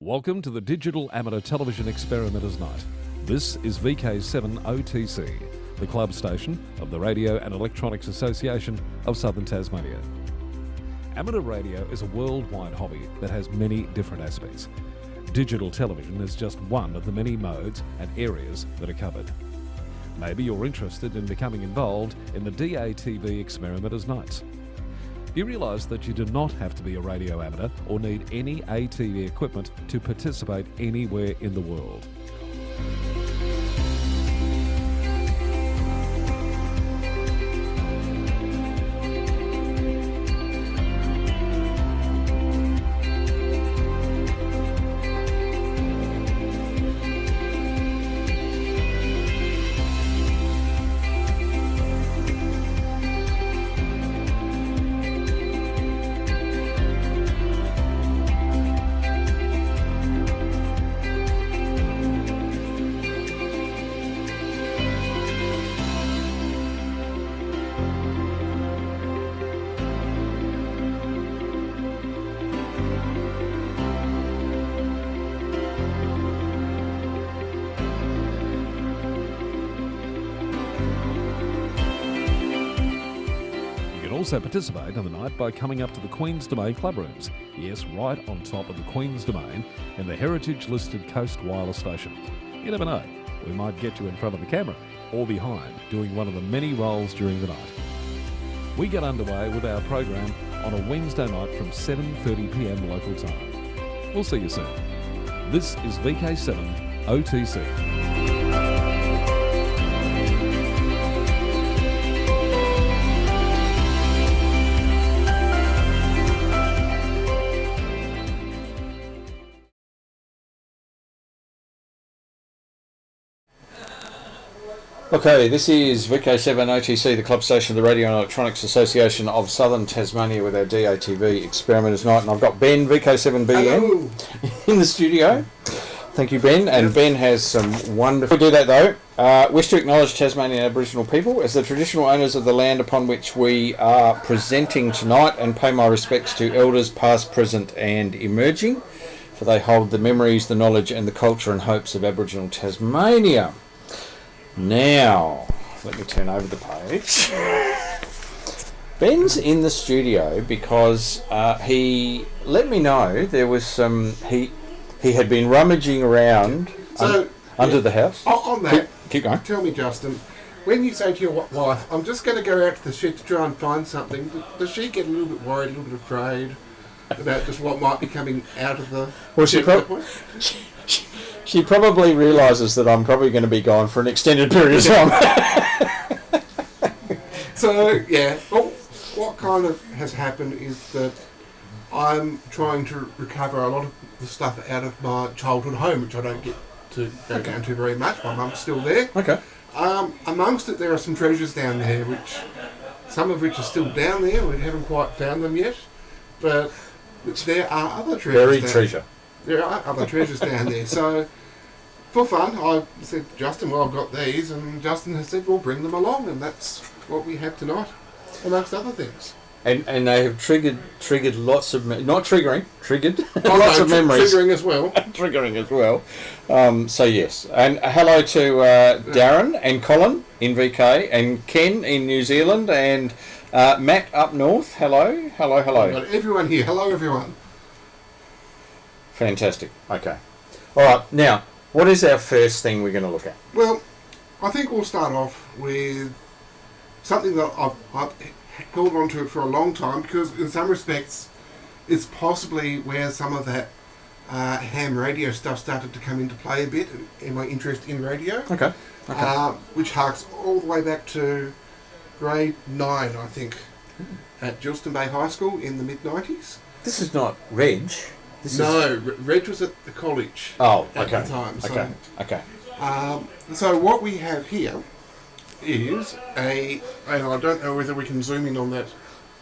Welcome to the Digital Amateur Television Experimenters Night. This is VK7OTC, the club station of the Radio and Electronics Association of Southern Tasmania. Amateur radio is a worldwide hobby that has many different aspects. Digital television is just one of the many modes and areas that are covered. Maybe you're interested in becoming involved in the DATV Experimenters Nights. You realise that you do not have to be a radio amateur or need any ATV equipment to participate anywhere in the world. Also participate on the night by coming up to the Queen's Domain club rooms. Yes, right on top of the Queen's Domain in the heritage-listed Coast Wireless Station. You never know, we might get you in front of the camera or behind doing one of the many roles during the night. We get underway with our program on a Wednesday night from 7:30 p.m. local time. We'll see you soon. This is VK7 OTC. Okay, this is VK7OTC, the club station of the Radio and Electronics Association of Southern Tasmania with our DATV Experimenters Night, and I've got Ben, VK7BN, in the studio. Thank you, Ben, and Ben has some wonderful... Before we do that though, wish to acknowledge Tasmanian Aboriginal people as the traditional owners of the land upon which we are presenting tonight, and pay my respects to elders past, present and emerging, for they hold the memories, the knowledge and the culture and hopes of Aboriginal Tasmania. Now, let me turn over the page. Ben's in the studio because he let me know there was some... He had been rummaging around under the house. On that, keep going. Tell me, Justin, when you say to your wife, I'm just going to go out to the shed to try and find something, does she get a little bit worried, a little bit afraid about just what might be coming out of the... Well, she probably realises that I'm probably going to be gone for an extended period of time. So, yeah, well, what kind of has happened is that I'm trying to recover a lot of the stuff out of my childhood home, which I don't get to go down to very much. My mum's still there. Okay. Amongst it, there are some treasures down there, some of which are still down there. We haven't quite found them yet, but there are other treasures. Buried treasure. There are other treasures down there. So, for fun, I said to Justin, well, I've got these, and Justin has said, well, bring them along, and that's what we have tonight, amongst other things. And they have triggered lots of... Not triggering, triggered lots of memories. Triggering as well. Triggering as well. So, yes. And hello to Darren and Colin in VK, and Ken in New Zealand, and Matt up north. Hello. Hello. I've got everyone here. Hello, everyone. Fantastic. Okay. All right. Now, what is our first thing we're going to look at? Well, I think we'll start off with something that I've held on to for a long time, because in some respects it's possibly where some of that ham radio stuff started to come into play a bit in my interest in radio. Okay. Which harks all the way back to grade 9, I think, at Gilston Bay High School in the mid-90s. This is not Reg. Reg was at the college at the time. So, so what we have here is and I don't know whether we can zoom in on that.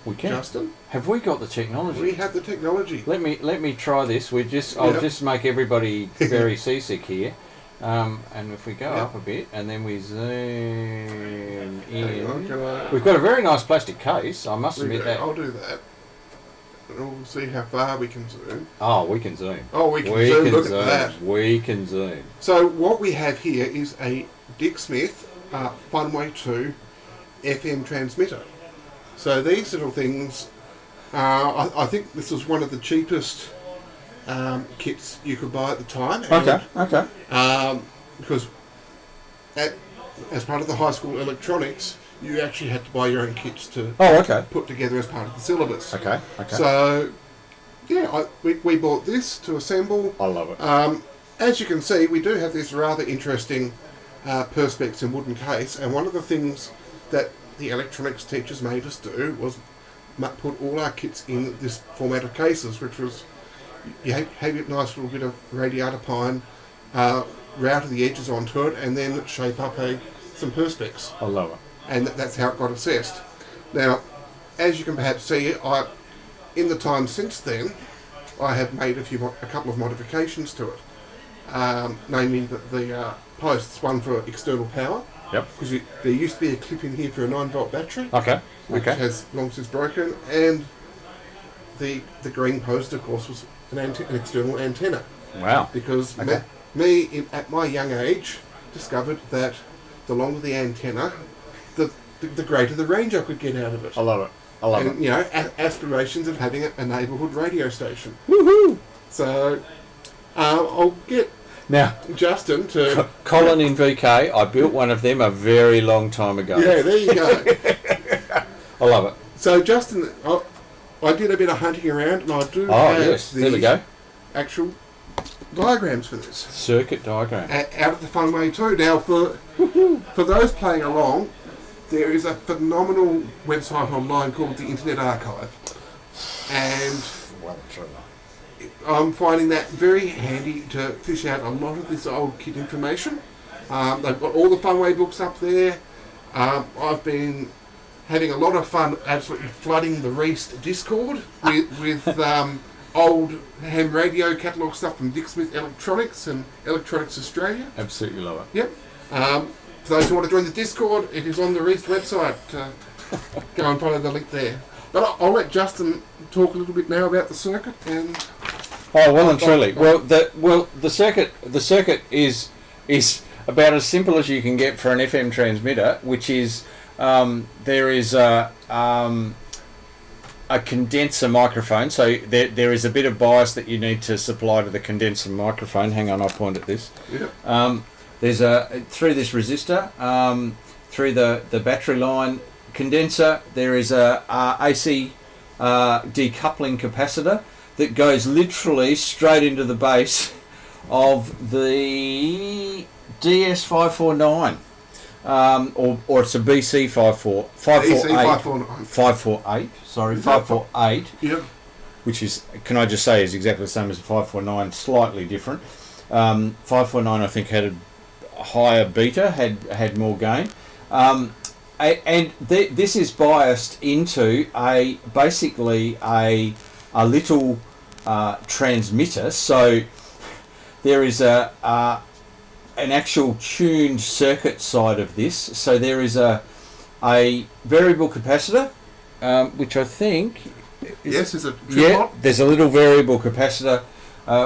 We can. Justin, have we got the technology? We have the technology. Let me try this. I'll just make everybody very seasick here. And if we go up a bit and then we zoom in, we've got a very nice plastic case. I must admit that. I'll do that. We'll see how far we can zoom. Oh, we can zoom. Oh, we can zoom. Look zoom. at that. We can zoom. So what we have here is a Dick Smith Funway 2 FM transmitter. So these little things, I think this was one of the cheapest kits you could buy at the time. Okay. Because as part of the high school electronics, you actually had to buy your own kits to put together as part of the syllabus. Okay. So, yeah, we bought this to assemble. I love it. As you can see, we do have this rather interesting perspex and wooden case, and one of the things that the electronics teachers made us do was put all our kits in this format of cases, which was, you have your nice little bit of radiata pine, router the edges onto it, and then shape up some perspex. I love it. And that's how it got assessed. Now, as you can perhaps see, in the time since then, I have made a couple of modifications to it. Namely, the posts, one for external power. Yep. Because there used to be a clip in here for a 9-volt battery. Which Okay. has long since broken. And the green post, of course, was an external antenna. Wow. Because at my young age, discovered that the longer the antenna, the greater the range I could get out of it. I love it. And, you know, aspirations of having a neighbourhood radio station. Woohoo! So, I'll get Justin to... Colin in VK, I built one of them a very long time ago. Yeah, there you go. I love it. So, Justin, I did a bit of hunting around, and I do have there we go. Actual diagrams for this. Circuit diagram. Out of the Funway too. Now, for those playing along, there is a phenomenal website online called the Internet Archive, and I'm finding that very handy to fish out a lot of this old kit information. They've got all the Funway books up there. I've been having a lot of fun absolutely flooding the Reast Discord with old ham radio catalogue stuff from Dick Smith Electronics and Electronics Australia. Absolutely love it. Yep. For those who want to join the Discord, it is on the Reast website. Go and follow the link there. But I'll let Justin talk a little bit now about the circuit. And well and truly. The circuit is about as simple as you can get for an FM transmitter, which is there is a condenser microphone. So there is a bit of bias that you need to supply to the condenser microphone. Hang on, I'll point at this. Yep. There's through this resistor, through the battery line condenser, there is a AC decoupling capacitor that goes literally straight into the base of the DS549, or it's a BC 548. Sorry, 548. Yep. Which is, can I just say, is exactly the same as the 549, slightly different. 549, I think, had a higher beta, had more gain, and this is biased into basically a little transmitter. So there is an actual tuned circuit side of this. So there is a variable capacitor, which I think is a there's a little variable capacitor,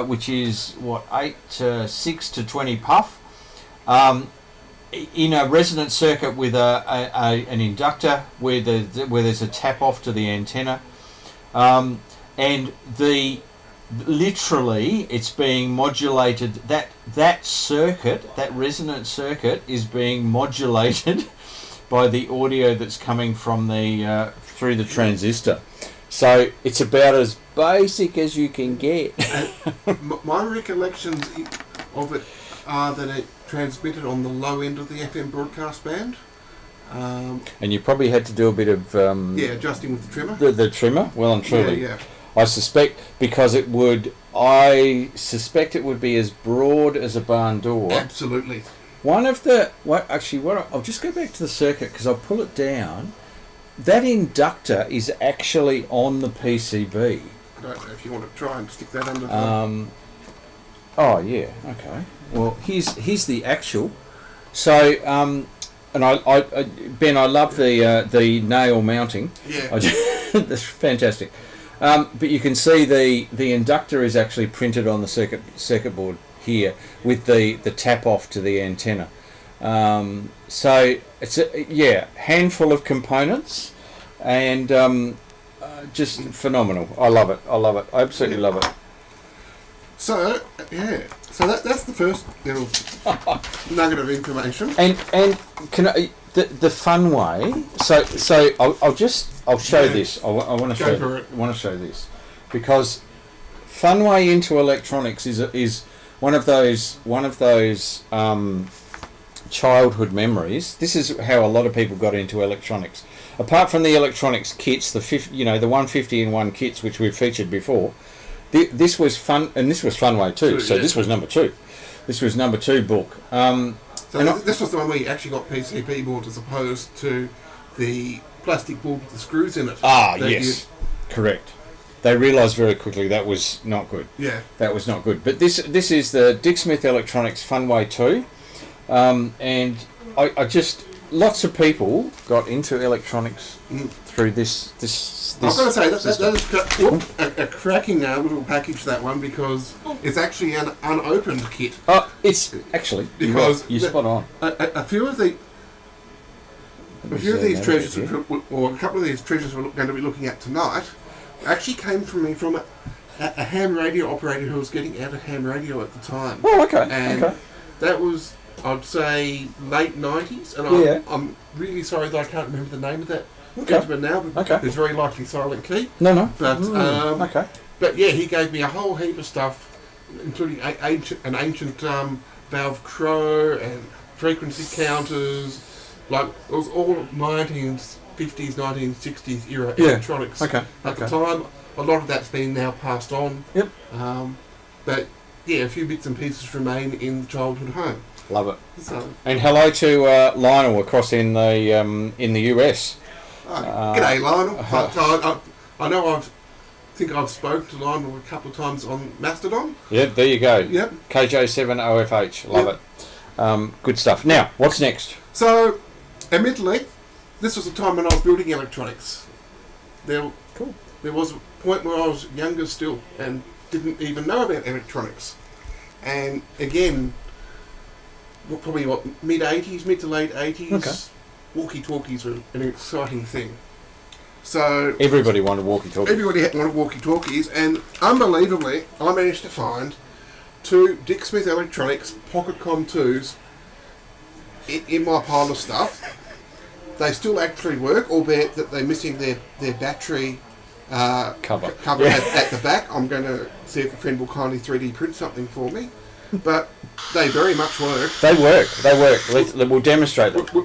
which is what, 6 to 20 puff. In a resonant circuit with an inductor where there's a tap off to the antenna, and literally it's being modulated. That circuit, that resonant circuit, is being modulated by the audio that's coming from the through the transistor. So it's about as basic as you can get. My recollections of it are that it transmitted on the low end of the FM broadcast band. And you probably had to do a bit of... adjusting with the trimmer. The trimmer, well and truly. Yeah. I suspect, because it would be as broad as a barn door. Absolutely. One of the... I'll just go back to the circuit, because I'll pull it down. That inductor is actually on the PCB. I don't know if you want to try and stick that under the... Oh, yeah, okay. Well, here's the actual. So, and Ben, I love the nail mounting. Yeah. That's fantastic. But you can see the inductor is actually printed on the circuit board here with the tap off to the antenna. So it's a handful of components, and just phenomenal. I love it. I absolutely love it. So so that's the first little nugget of information. And can I, the Funway. So I'll show this. I want to show this because Funway into electronics is one of those childhood memories. This is how a lot of people got into electronics. Apart from the electronics kits, the 150-in-1 kits which we've featured before, this was fun, and this was Funway too. So this was number 2. This was number 2 book. This was the one where you actually got PCB board as opposed to the plastic board with the screws in it. Yes, correct. They realised very quickly that was not good. Yeah, that was not good. But this is the Dick Smith Electronics Funway 2, and I just lots of people got into electronics through this. I've got to say that is a cracking little package, that one, because it's actually an unopened kit. Oh, it's actually because you're spot on. A few of these treasures, or a couple of these treasures we're going to be looking at tonight, actually came from a ham radio operator who was getting out of ham radio at the time. Oh, okay. And that was, I'd say, late 90s, and I'm really sorry that I can't remember the name of that gentleman now, but it's very likely Silent Key. No. But But yeah, he gave me a whole heap of stuff, including an ancient valve crow and frequency counters. Like, it was all 1950s, 1960s era electronics at the time. A lot of that's been now passed on. Yep. But yeah, a few bits and pieces remain in the childhood home. Love it. So, and hello to Lionel across in the US. G'day, Lionel. I know think I've spoken to Lionel a couple of times on Mastodon. Yep, there you go. Yep. KJ7OFH. Love it. Good stuff. Now, what's next? So, admittedly, this was a time when I was building electronics. There was a point where I was younger still and didn't even know about electronics. And again, probably mid to late 80s, walkie-talkies were an exciting thing. So everybody wanted walkie-talkies. Everybody wanted walkie-talkies, and unbelievably, I managed to find 2 Dick Smith Electronics Pocket Comm IIs in my pile of stuff. They still actually work, albeit that they're missing their battery cover at the back. I'm going to see if a friend will kindly 3D print something for me. But they very much work. They work. We'll demonstrate them. We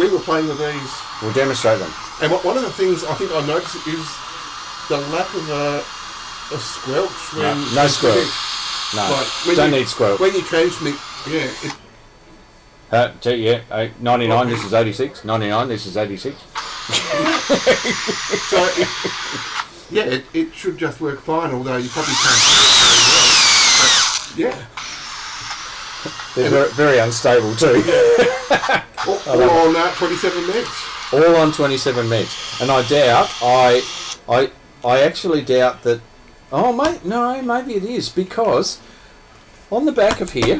were playing with these. We'll demonstrate them. And one of the things I think I noticed is the lack of a squelch. No squelch. No, don't need squelch. When you transmit, 99, this is 86. 99, this is 86. So, it should just work fine, although you probably can't do it very well. But, yeah. They're very unstable too. All on 27 megs. All on 27 megs. And I actually doubt that. Oh, mate, no, maybe it is, because on the back of here,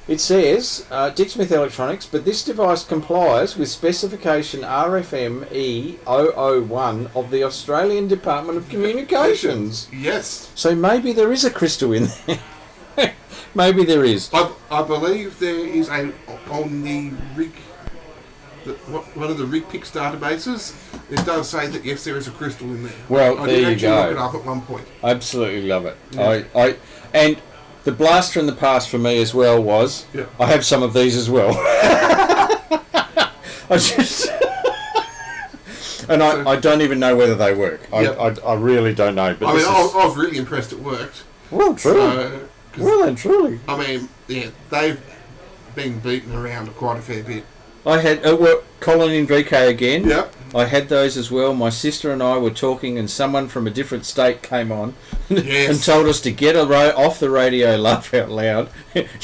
it says Dick Smith Electronics, but this device complies with specification RFME 001 of the Australian Department of Communications. Yes. So maybe there is a crystal in there. Maybe there is. I believe there is on the rig, one of the RigPix databases. It does say that yes, there is a crystal in there. Well, I there you did go. look it up at one point. Absolutely love it. Yeah. And the blast from the past for me as well was I have some of these as well. I don't even know whether they work. I really don't know. But I was really impressed it worked. Well, truly. Well and truly. I mean, they've been beaten around quite a fair bit. I had Colin in VK again. Yep. I had those as well. My sister and I were talking, and someone from a different state came on and told us to get off the radio, laugh out loud.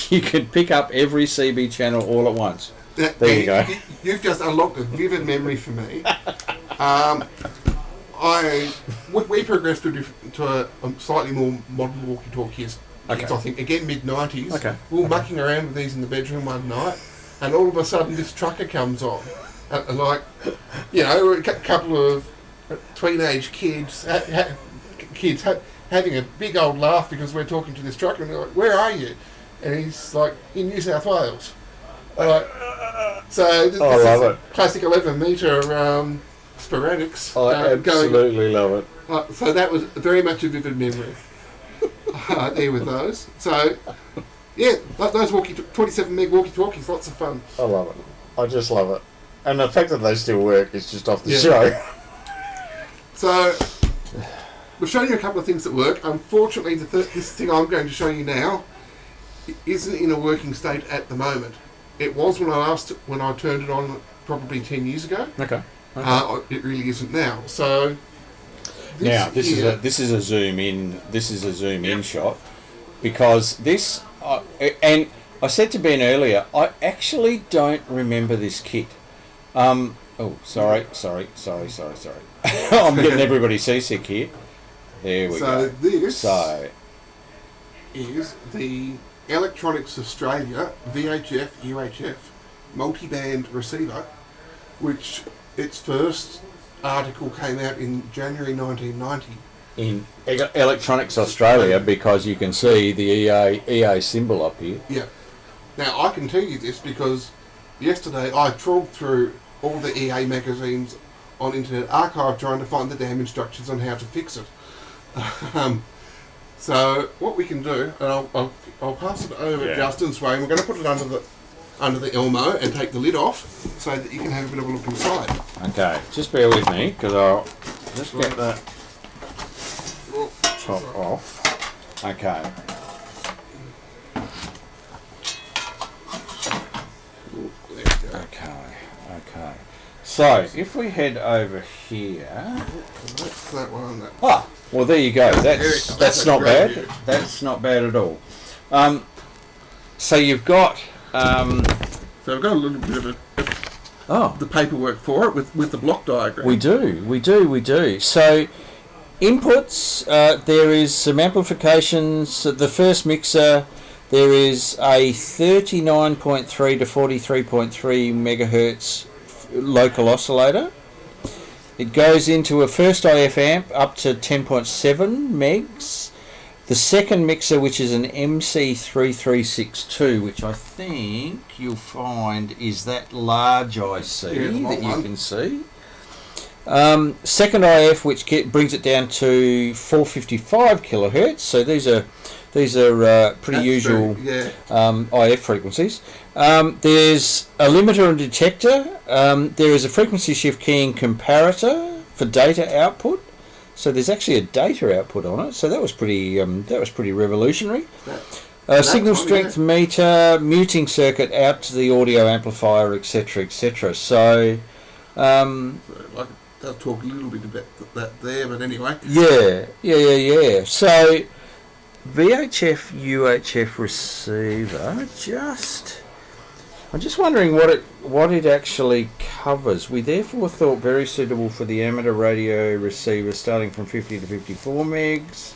You could pick up every CB channel all at once. There you go. You've just unlocked a vivid memory for me. I we progressed to a slightly more modern walkie-talkies. Okay. I think, again, mid-90s. Okay. We were mucking around with these in the bedroom one night, and all of a sudden this trucker comes on. And like, you know, a couple of teenage kids, having a big old laugh because we're talking to this trucker, and they're like, "Where are you?" And he's like, "In New South Wales." So this I love is it. Classic 11-metre sporadics. I absolutely love it. So that was very much a vivid memory there with those. So, yeah, those 27 meg walkie-talkies, lots of fun. I love it. I just love it. And the fact that they still work is just off the show. So, we've shown you a couple of things that work. Unfortunately, this thing I'm going to show you now isn't in a working state at the moment. It was when I turned it on probably 10 years ago. Okay. It really isn't now. So this is a zoom in. This is a zoom in shot because this. And I said to Ben earlier, I actually don't remember this kit. Sorry. I'm getting everybody seasick here. There we go. This is the Electronics Australia VHF UHF multi-band receiver, which its first article came out in January 1990. In Electronics Australia, because you can see the EA symbol up here. Yeah. Now I can tell you this because yesterday I trawled through all the EA magazines on Internet Archive trying to find the damn instructions on how to fix it. So what we can do, and I'll pass it over Justin's way, and we're going to put it under the Elmo and take the lid off so that you can have a bit of a look inside. Okay, just bear with me because I'll just get the top off. Okay. Okay. So if we head over here, that's that one. Well, there you go. That's not bad. That's not bad at all. So you've got. So I've got a little bit of the paperwork for it with the block diagram. We do. So inputs. There is some amplifications. The first mixer. There is a 39.3 to 43.3 megahertz local oscillator. It goes into a first IF amp up to 10.7 megs. The second mixer, which is an MC3362, which I think you'll find is that large IC that you can see. Second IF, which brings it down to 455 kilohertz. So these are pretty usual IF frequencies. There's a limiter and detector. There is a frequency shift keying comparator for data output. So there's actually a data output on it. So that was pretty revolutionary. Signal strength meter, muting circuit out to the audio amplifier, etc., etc. So I'll talk a little bit about that there, but anyway. Yeah. So VHF UHF receiver. I'm just wondering what it actually covers. We therefore thought very suitable for the amateur radio receiver starting from 50 to 54 megs.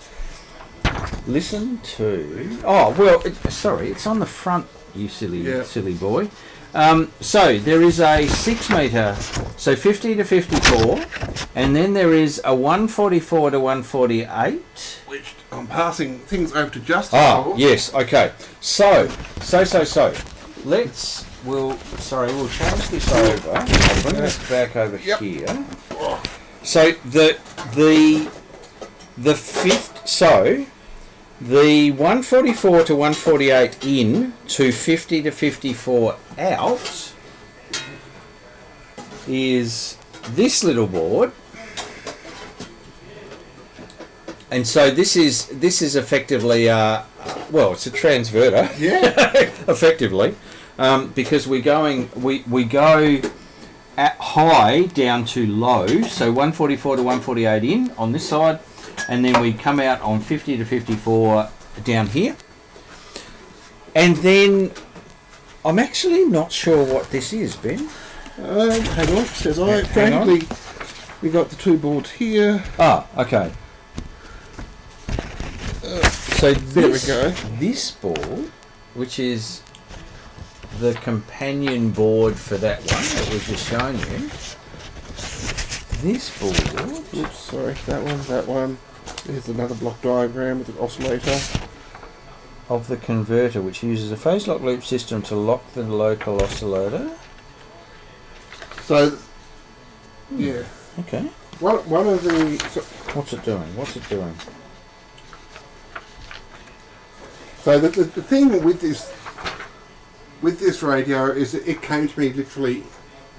Listen to. It's on the front. You silly boy. So there is a 6 meter, so 50 to 54, and then there is a 144 to 148. Which I'm passing things over to Justin. Yes, okay. So. We'll change this over. I'll bring this back over here. So the fifth. So the 144 to 148 in to 50 to 54 out is this little board. And so this is effectively it's a transverter. Yeah. Effectively. Because we go at high down to low, so 144 to 148 in on this side, and then we come out on 50 to 54 down here. And then I'm actually not sure what this is, Ben. Hang on, because I frankly We got the two boards here. Ah, okay. So There we this, go. this board, which is the companion board for that one that we've just shown you, this board... Oops, sorry, that one. There's another block diagram with an oscillator. of the converter, which uses a phase lock loop system to lock the local oscillator. So, yeah. Okay. One of the... What's it doing? What's it doing? So the thing with this radio is that it came to me literally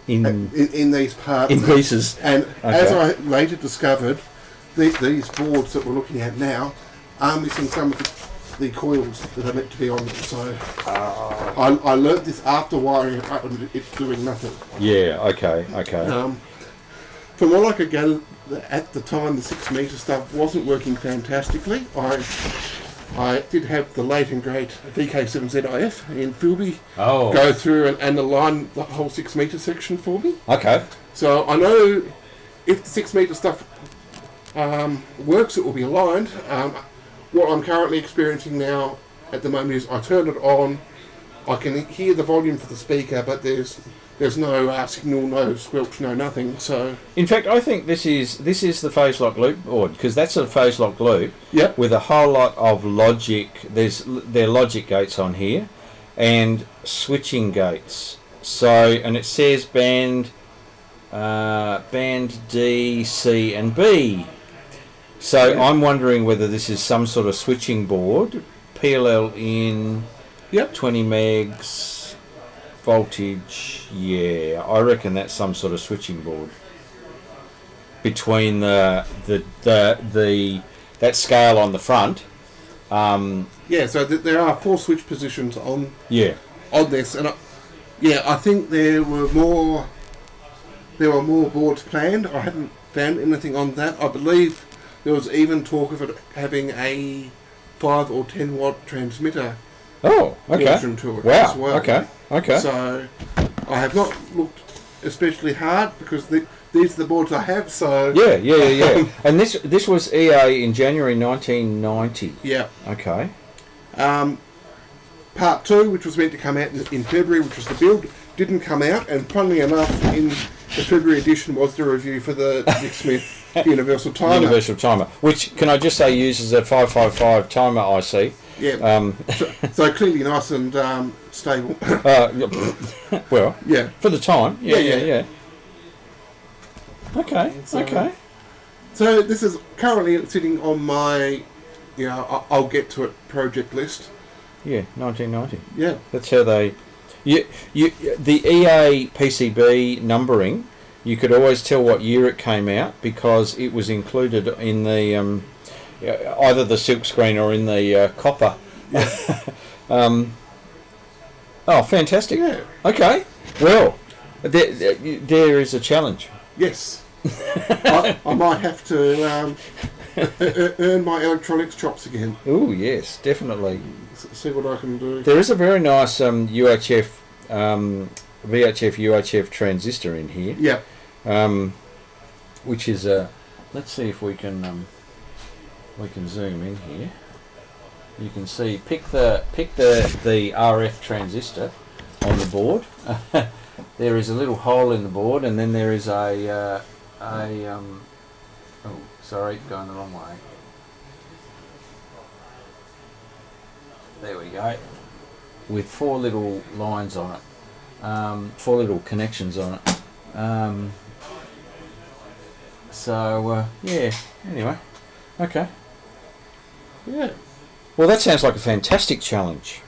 in these parts. In pieces. And Okay. as I later discovered, these boards that we're looking at now are missing some of the coils that are meant to be on them. So I learnt this after wiring it up and it's doing nothing. Yeah, okay. From what I could gather, at the time the 6 metre stuff wasn't working fantastically. I did have the late and great VK7ZIF in Philby go through and align the whole 6 metre section for me. Okay. So I know if the 6 metre stuff works, it will be aligned. What I'm currently experiencing now at the moment is I turn it on, I can hear the volume for the speaker, but there's no signal, no squelch, no nothing. So In fact, I think this is the phase lock loop board, because that's a phase lock loop. Yep. With a whole lot of logic. There are logic gates on here, and switching gates. So, and it says band D, C, and B. So Yeah. I'm wondering whether this is some sort of switching board, PLL in, Yep. 20 megs, voltage. Yeah, I reckon that's some sort of switching board between that scale on the front. yeah, so there are 4 switch positions on Yeah. this, and I think there were more boards planned. I haven't found anything on that. I believe there was even talk of it having a 5 or 10 watt transmitter Oh, okay. version to it Wow. as well. Okay. So I have not looked especially hard because these are the boards I have. So Yeah. And this was EA in January 1990. yeah. Okay. Part 2, which was meant to come out in February, which was the build, didn't come out, and funnily enough, in the February edition was the review for the Dick Smith Universal Timer. Universal timer, which can I just say uses a 555 timer IC. Yeah. So clearly nice and stable. Well, Yeah. for the time. Yeah. Yeah. Okay. So- Okay. So this is currently sitting on my, I'll get to it project list. Yeah, 1990. Yeah. That's how they. The EA PCB numbering, you could always tell what year it came out because it was included in the either the silk screen or in the copper. Oh, fantastic! Yeah. Okay, well, there is a challenge. Yes. I might have to earn my electronics chops again. Oh yes, definitely. See what I can do. There is a very nice UHF, VHF UHF transistor in here. Yeah. Which is a. Let's see if we can zoom in here. You can see pick the RF transistor on the board. There is a little hole in the board, and then there is oh sorry, going the wrong way. There we go. With 4 little lines on it, 4 little connections on it. Yeah. Anyway, okay. Yeah. Well, that sounds like a fantastic challenge.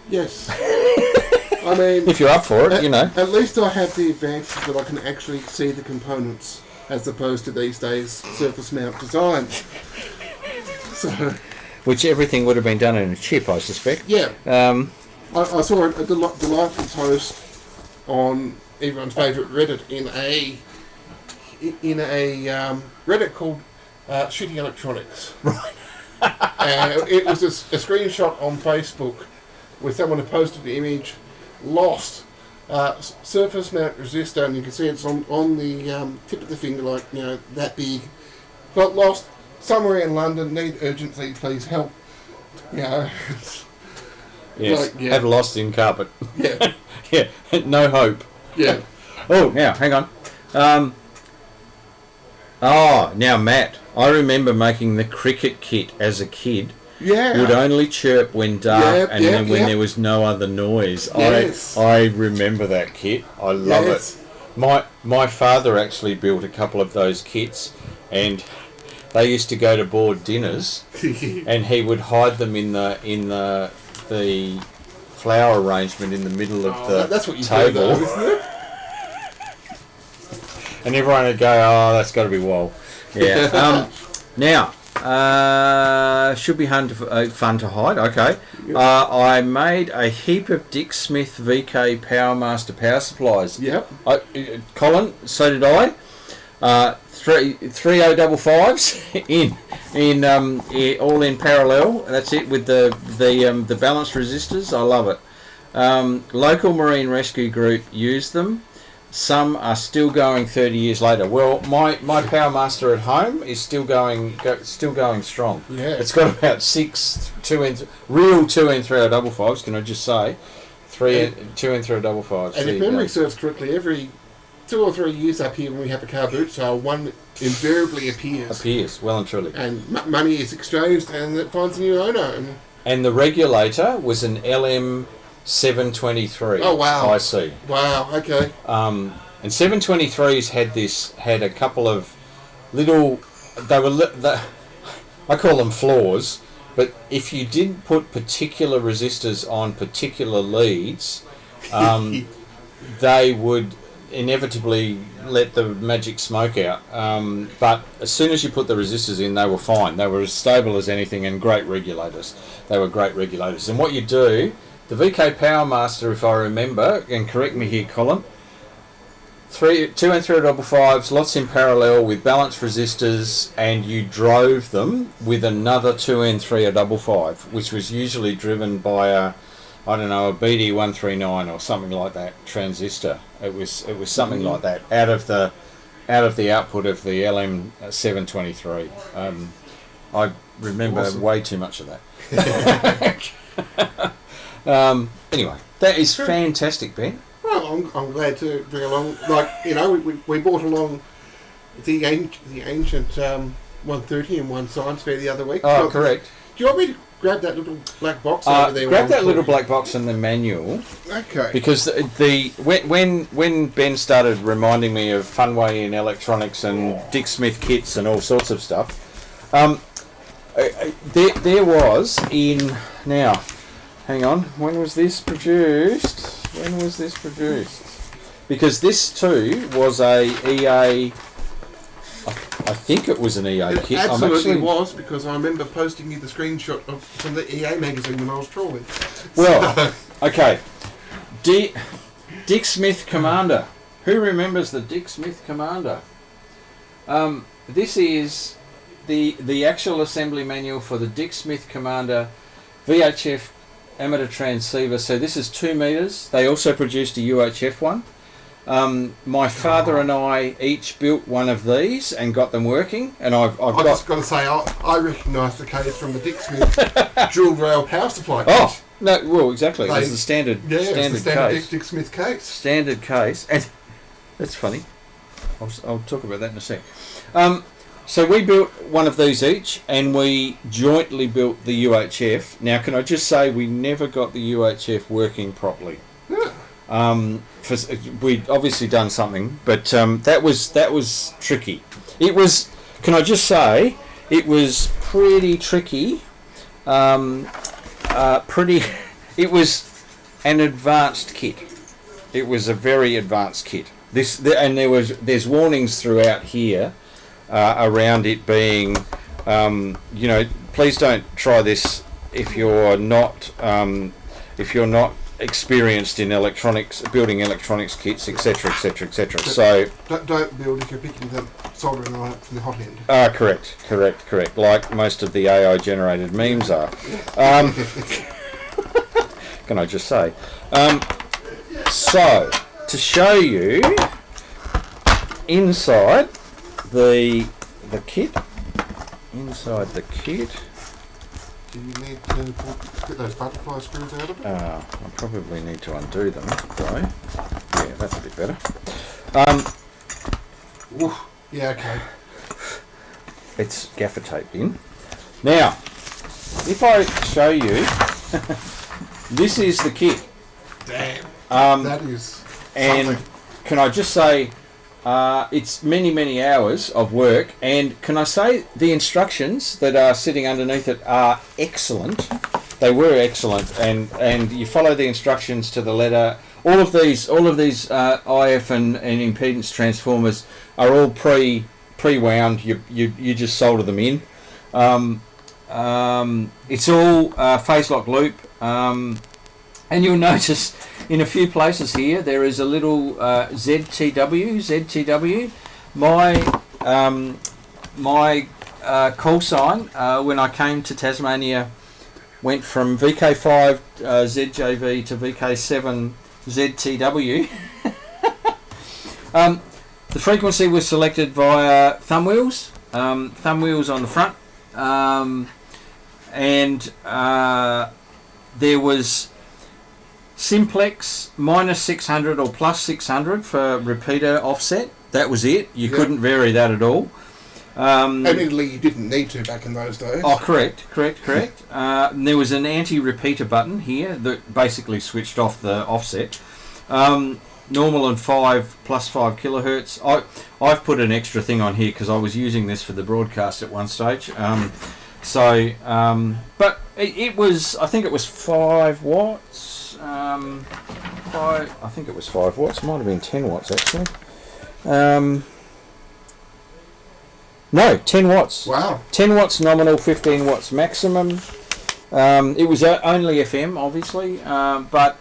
Yes. I mean, If you're up for it, At least I have the advantage that I can actually see the components, as opposed to these days surface mount designs. So, Which everything would have been done in a chip, I suspect. yeah. I saw a delightful post on everyone's favourite Reddit in a Reddit called Shitty Electronics. Right. It was a screenshot on Facebook where someone had posted the image, lost surface mount resistor, and you can see it's on the tip of the finger, like, you know, that big. Got lost somewhere in London, need urgently, please help. You know, Yes, like, yeah. have lost in carpet. Yeah. Yeah, no hope. Yeah. Oh, now, hang on. Now, Matt, I remember making the cricket kit as a kid. Yeah. Would only chirp when dark and then when there was no other noise. Yes. I remember that kit. I love Yes. it. My father actually built a couple of those kits, and they used to go to board dinners, and he would hide them in the flower arrangement in the middle of the that's what you table. do, though, isn't it? And everyone would go, oh, that's got to be Wall. Yeah. Now, should be fun to hide. Okay. Yep. I made a heap of Dick Smith VK Powermaster power supplies. Yep. Colin, so did I. 3055s in all in parallel. That's it with the balanced resistors. I love it. Local marine rescue group used them. Some are still going 30 years later. Well, my Powermaster at home is still going strong. Yeah. It's got about 6 real 2N305s. Can I just say, 2N305s. And if memory serves correctly, every 2 or 3 years up here when we have a car boot sale, one invariably appears. Well and truly. And money is exchanged, and it finds a new owner. And the regulator was an LM723. Oh, wow. I see. Wow. Okay. And 723s had a couple of little. I call them flaws, but if you didn't put particular resistors on particular leads, they would inevitably let the magic smoke out. But as soon as you put the resistors in, they were fine. They were as stable as anything, and great regulators. They were great regulators. And what you do, the VK Powermaster, if I remember, and correct me here, Colin, 2N355s, lots in parallel with balanced resistors, and you drove them with another 2N355, which was usually driven by a BD139 or something like that transistor. It was something like that out of the output of the LM723. I remember way too much of that. Anyway, that is fantastic, Ben. Well, I'm glad to bring along. Like, you know, we brought along the ancient 130 and one science fair the other week. Oh, correct. Do you want me to grab that little black box over there? Grab that little black box and the manual. Okay. Because when Ben started reminding me of Funway in electronics and Dick Smith kits and all sorts of stuff, there was in now. Hang on. When was this produced? Because this too was a EA. I think it was an EA kit. It absolutely was, because I remember posting you the screenshot from the EA magazine when I was trawling. Well, okay. Dick Smith Commander. Who remembers the Dick Smith Commander? This is the actual assembly manual for the Dick Smith Commander VHF amateur transceiver. So this is 2 meters. They also produced a UHF one. My father and I each built one of these and got them working, and I've just got to say, I recognise the case from the Dick Smith dual rail power supply case. Oh no, well exactly. It's the standard standard case. Dick Smith case. Standard case, and that's funny. I'll talk about that in a sec. So we built one of these each, and we jointly built the UHF. Now, can I just say we never got the UHF working properly? Yeah. We'd obviously done something, but that was tricky. It was. Can I just say it was pretty tricky. It was an advanced kit. It was a very advanced kit. There's warnings throughout here. Around it being, please don't try this if you're not experienced in electronics, building electronics kits, etc., etc., etc. So don't build if you're picking the soldering iron from the hot end. Correct. Like most of the AI generated memes are. Can I just say? So, to show you inside the kit, Do you need to get those butterfly screws out of it? I probably need to undo them, though. Yeah, that's a bit better. Oof. Yeah, okay. It's gaffer taped in. Now, if I show you, this is the kit. Damn. That is And something. can I just say, it's many hours of work, and can I say the instructions that are sitting underneath it are excellent. They were excellent, and you follow the instructions to the letter. All of these IF and impedance transformers are all pre-wound. You just solder them in. It's all phase lock loop, and you'll notice in a few places here there is a little ZTW. My call sign when I came to Tasmania went from VK5 ZJV to VK7ZTW. The frequency was selected via thumb wheels on the front, and there was simplex minus 600 or plus 600 for repeater offset. That was it. You couldn't vary that at all. Admittedly, you didn't need to back in those days. Oh, correct. And there was an anti-repeater button here that basically switched off the offset. Normal and 5 plus 5 kilohertz. I've put an extra thing on here because I was using this for the broadcast at one stage. But it was, I think it was 5 watts. I think it was 5 watts. Might have been 10 watts actually. No, 10 watts. Wow. 10 watts nominal, 15 watts maximum. It was only FM, obviously, but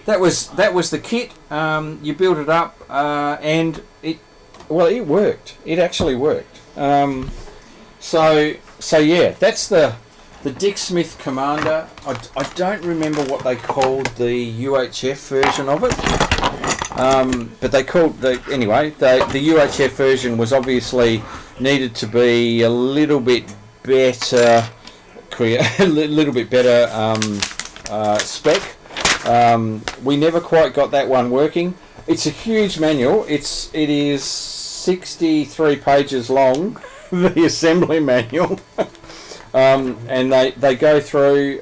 that was the kit. You built it up, and it worked. It actually worked. So yeah, that's the Dick Smith Commander. I don't remember what they called the UHF version of it, but they called the UHF version was obviously needed to be a little bit better, spec. We never quite got that one working. It's a huge manual. It is 63 pages long, the assembly manual. And they go through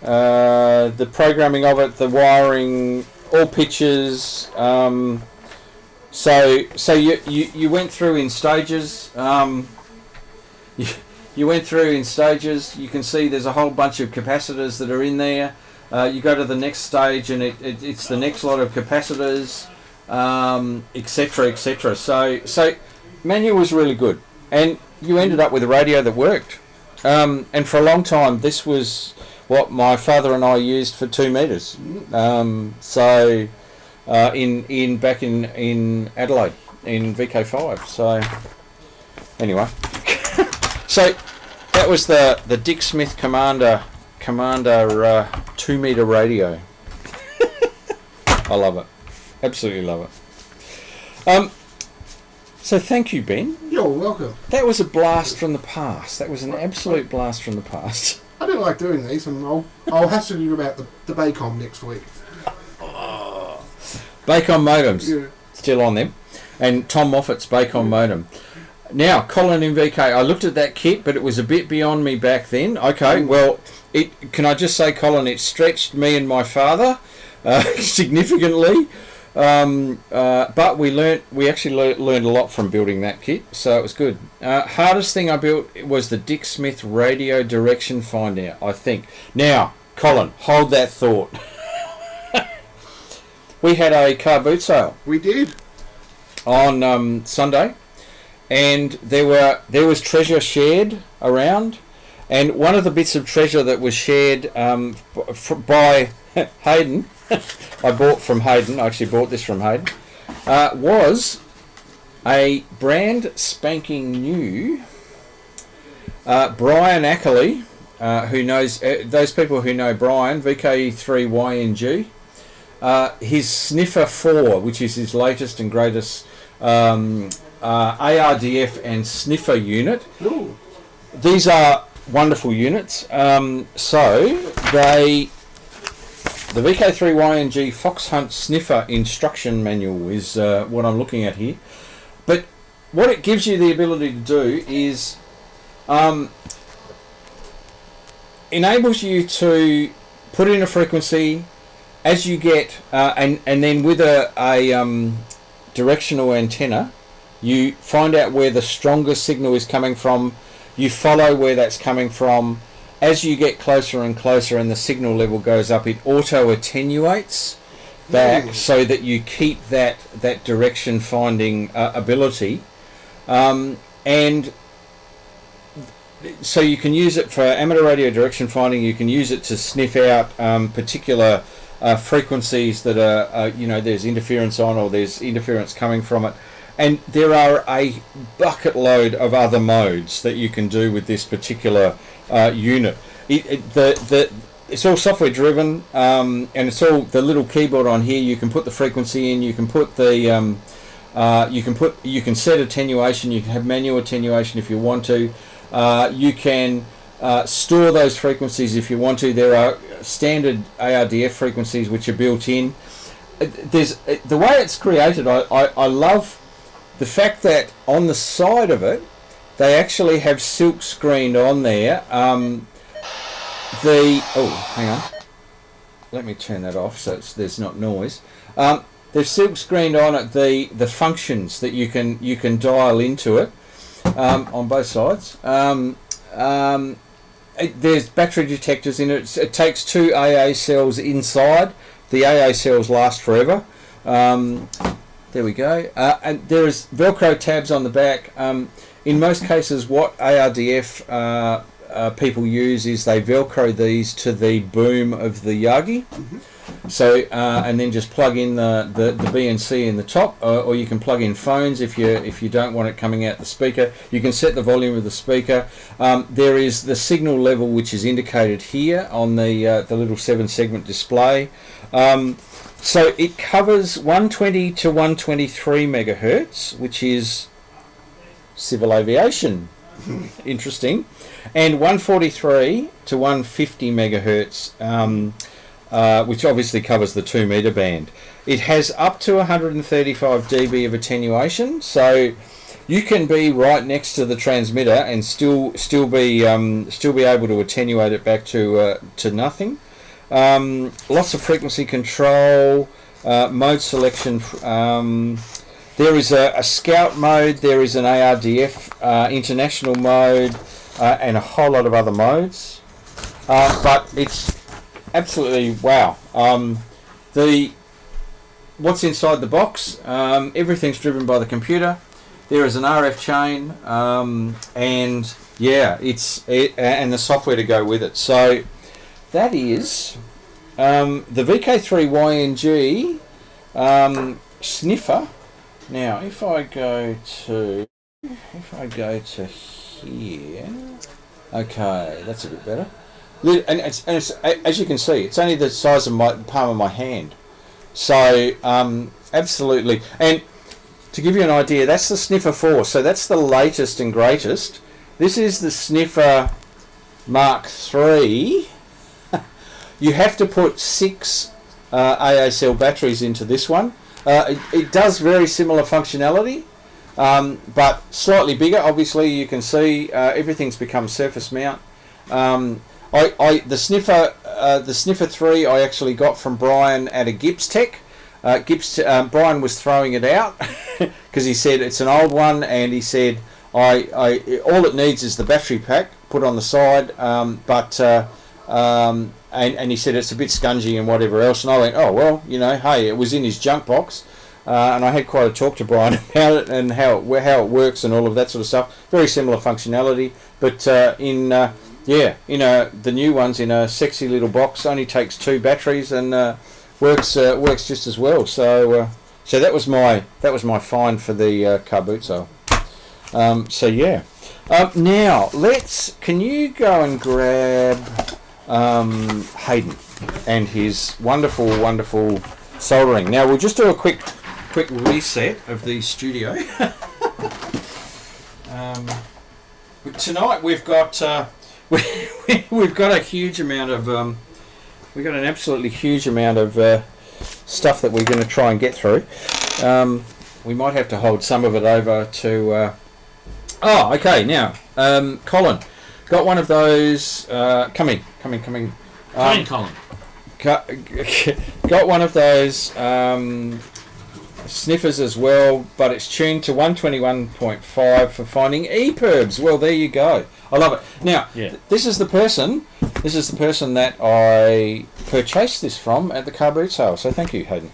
the programming of it, the wiring, all pictures. So you went through in stages. You went through in stages. You can see there's a whole bunch of capacitors that are in there. You go to the next stage, and it's the next lot of capacitors, etc., etc. So manual was really good, and you ended up with a radio that worked. And for a long time, this was what my father and I used for 2 meters. Back in Adelaide in VK5. So anyway, so that was the Dick Smith Commander 2 meter radio. I love it, absolutely love it. So thank you, Ben. You're welcome. That was a blast from the past. That was an absolute blast from the past. I do like doing these, and I'll have to do about the Baycom next week. Baycom modems, Yeah. still on them, and Tom Moffat's Baycom modem. Now, Colin in VK, I looked at that kit, but it was a bit beyond me back then. Okay, well, can I just say, Colin, it stretched me and my father significantly, but we actually learned a lot from building that kit, so it was good. Hardest thing I built was the Dick Smith radio direction finder, I think. Now, Colin, hold that thought. We had a car boot sale. We did. On Sunday, and there was treasure shared around, and one of the bits of treasure that was shared by Hayden, I bought from Hayden. I actually bought this from Hayden. Was a brand spanking new Brian Ackley, who knows those people who know Brian VK3YNG. his Sniffer 4, which is his latest and greatest ARDF and Sniffer unit. Ooh. These are wonderful units. The VK3YNG Fox Hunt Sniffer instruction manual is what I'm looking at here. But what it gives you the ability to do is enables you to put in a frequency as you get, and then with a directional antenna, you find out where the strongest signal is coming from. You follow where that's coming from. As you get closer and closer and the signal level goes up, it auto attenuates back so that you keep that direction finding ability, and so you can use it for amateur radio direction finding. You can use it to sniff out particular frequencies that are there's interference on, or there's interference coming from it. And there are a bucket load of other modes that you can do with this particular unit. It's all software driven, and it's all the little keyboard on here. You can put the frequency in. You can put the you can set attenuation. You can have manual attenuation if you want to. You can store those frequencies if you want to. There are standard ARDF frequencies which are built in. There's the way it's created. I love the fact that on the side of they actually have silk screened on there. Hang on. Let me turn that off so there's not noise. They've silk screened on it the functions that you can dial into it on both sides. There's battery detectors in it. It takes 2 AA cells inside. The AA cells last forever. There we go. And there is Velcro tabs on the back. In most cases, what ARDF people use is they Velcro these to the boom of the Yagi. So and then just plug in the BNC in the top, or you can plug in phones if you don't want it coming out the speaker. You can set the volume of the speaker. There is the signal level which is indicated here on the little 7-segment display. So it covers 120 to 123 megahertz, which is civil aviation. Interesting. And 143 to 150 megahertz, which obviously covers the 2 meter band. It has up to 135 dB of attenuation, so you can be right next to the transmitter and still be able to attenuate it back to nothing. Lots of frequency control, mode selection. There is a scout mode, there is an ARDF international mode, and a whole lot of other modes. But it's absolutely wow. What's inside the box? Everything's driven by the computer. There is an RF chain, and yeah, and the software to go with it. So that is the VK3YNG Sniffer. Now, if I go to here, okay, that's a bit better. And it's, as you can see, it's only the size of my palm of my hand. So absolutely. And to give you an idea, that's the Sniffer 4. So that's the latest and greatest. This is the Sniffer Mark III. You have to put 6 AACL batteries into this one. It does very similar functionality, but slightly bigger. Obviously, you can see everything's become surface mount. The Sniffer 3 I actually got from Brian at a Gibbs Tech. Brian was throwing it out because he said it's an old one, and he said all it needs is the battery pack put on the side, and he said it's a bit scungy and whatever else, and I went, oh well, hey, it was in his junk box, and I had quite a talk to Brian about it and how it works and all of that sort of stuff. Very similar functionality, but the new ones in a sexy little box only takes 2 batteries and works just as well. So that was my find for the car boot sale. So yeah. Now can you go and grab Hayden and his wonderful soldering. Now we'll just do a quick reset of the studio. Tonight we've got we've got a huge amount of we've got an absolutely huge amount of stuff that we're going to try and get through. We might have to hold some of it over to. Okay. Now, Colin, got one of those. Come in. Colin. Got one of those sniffers as well, but it's tuned to 121.5 for finding EPIRBs. Well, there you go. I love it. Now, this is the person that I purchased this from at the car boot sale. So thank you, Hayden.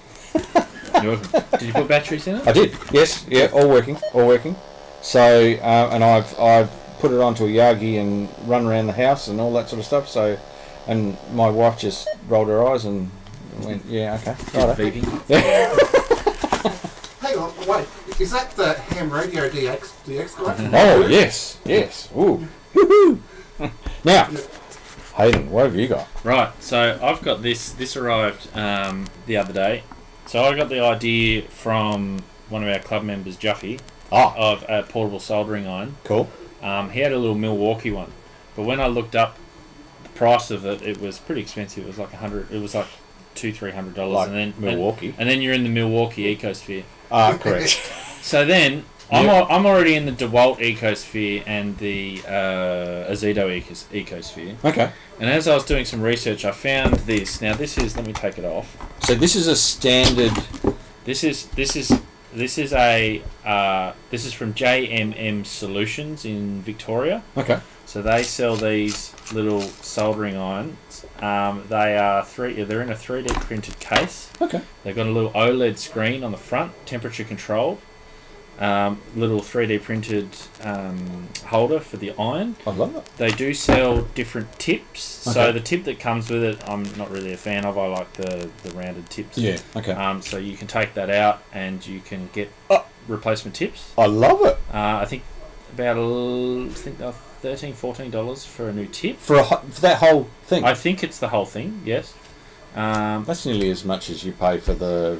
You're welcome. Did you put batteries in it? I did. Yes. Yeah. All working. So, and I've put it onto a Yagi and run around the house and all that sort of stuff. So, and my wife just rolled her eyes and went, "Yeah, okay." Beeping. Yeah. Hang on, wait. Is that the ham radio DX guy? Oh yes. Ooh. Woohoo! Now, Hayden, what have you got? Right, so I've got this. This arrived the other day. So I got the idea from one of our club members, Juffy, of a portable soldering iron. Cool. He had a little Milwaukee one, but when I looked up the price of it, it was pretty expensive. It was like $100. It was like $200-300, like and then Milwaukee. And then you're in the Milwaukee ecosphere. Correct. So then I'm already in the DeWalt ecosphere and the Azedo ecosphere. Okay. And as I was doing some research, I found this. Now this is. Let me take it off. So this is a standard. This is from JMM Solutions in Victoria. Okay. So they sell these little soldering irons. They are they're in a 3D printed case. Okay. They've got a little OLED screen on the front, temperature controlled. Little 3D printed holder for the iron. I love it. They do sell different tips. Okay. So the tip that comes with it, I'm not really a fan of. I like the rounded tips. Yeah. Okay. So you can take that out and you can get replacement tips. I love it. I think about $13-14 for a new tip. For that whole thing. I think it's the whole thing. Yes. That's nearly as much as you pay for the.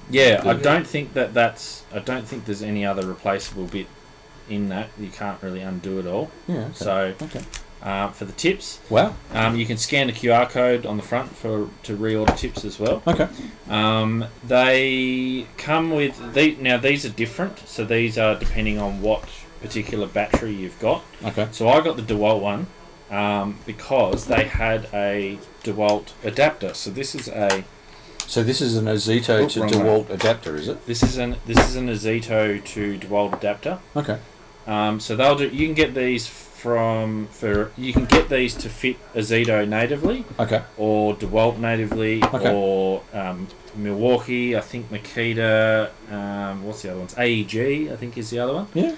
Yeah, I don't think there's any other replaceable bit in that. You can't really undo it all. Yeah. Okay. So, for the tips, wow. You can scan the QR code on the front to reorder tips as well. Okay. They come with now these are different. So these are depending on what particular battery you've got. Okay. So I got the DeWalt one because they had a DeWalt adapter. So this is an Azeto to DeWalt adapter, is it? This is an Azeto to DeWalt adapter. Okay. So they'll do. You can get these you can get these to fit Azeto natively. Okay. Or DeWalt natively. Okay. Or Milwaukee. I think Makita. What's the other ones? AEG. I think is the other one. Yeah.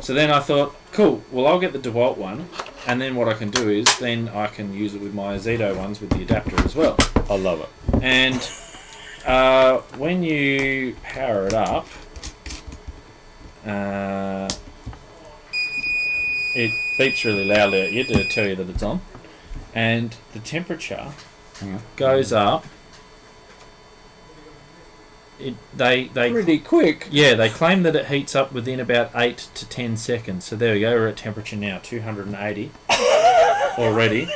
So then I thought, cool. Well, I'll get the DeWalt one, and then what I can do is then I can use it with my Azeto ones with the adapter as well. I love it. And when you power it up, it beeps really loudly at you to tell you that it's on, and the temperature goes up. They Pretty quick. Yeah, they claim that it heats up within about 8 to 10 seconds. So there we go. We're at temperature now 280 already,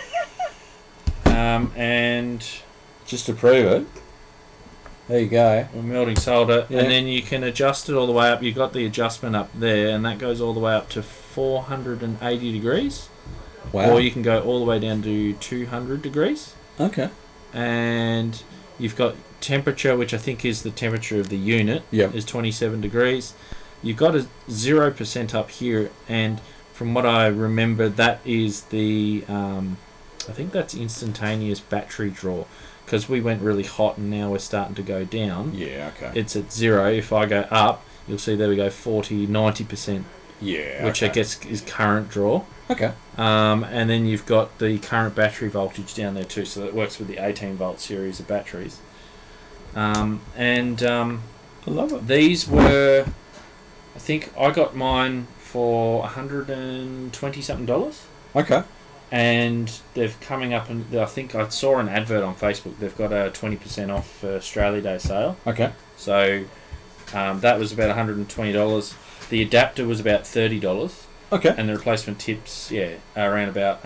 and just to prove it. There you go. We're melting solder, Yeah. and then you can adjust it all the way up. You've got the adjustment up there, and that goes all the way up to 480 degrees. Wow. Or you can go all the way down to 200 degrees. Okay. And you've got temperature, which I think is the temperature of the unit, is 27 degrees. You've got a 0% up here, and from what I remember, that is the, I think that's instantaneous battery draw. Because we went really hot and now we're starting to go down. Yeah, okay. It's at 0. If I go up, you'll see there we go 40, 90%. Yeah. Which I guess is current draw. Okay. And then you've got the current battery voltage down there too. So that works with the 18 volt series of batteries. I love it. These were, I think I got mine for $120 something. Okay. and they're coming up, and I think I saw an advert on Facebook. They've got a 20% off Australia Day sale. Okay. So that was about $120. The adapter was about $30. Okay. And the replacement tips, are around about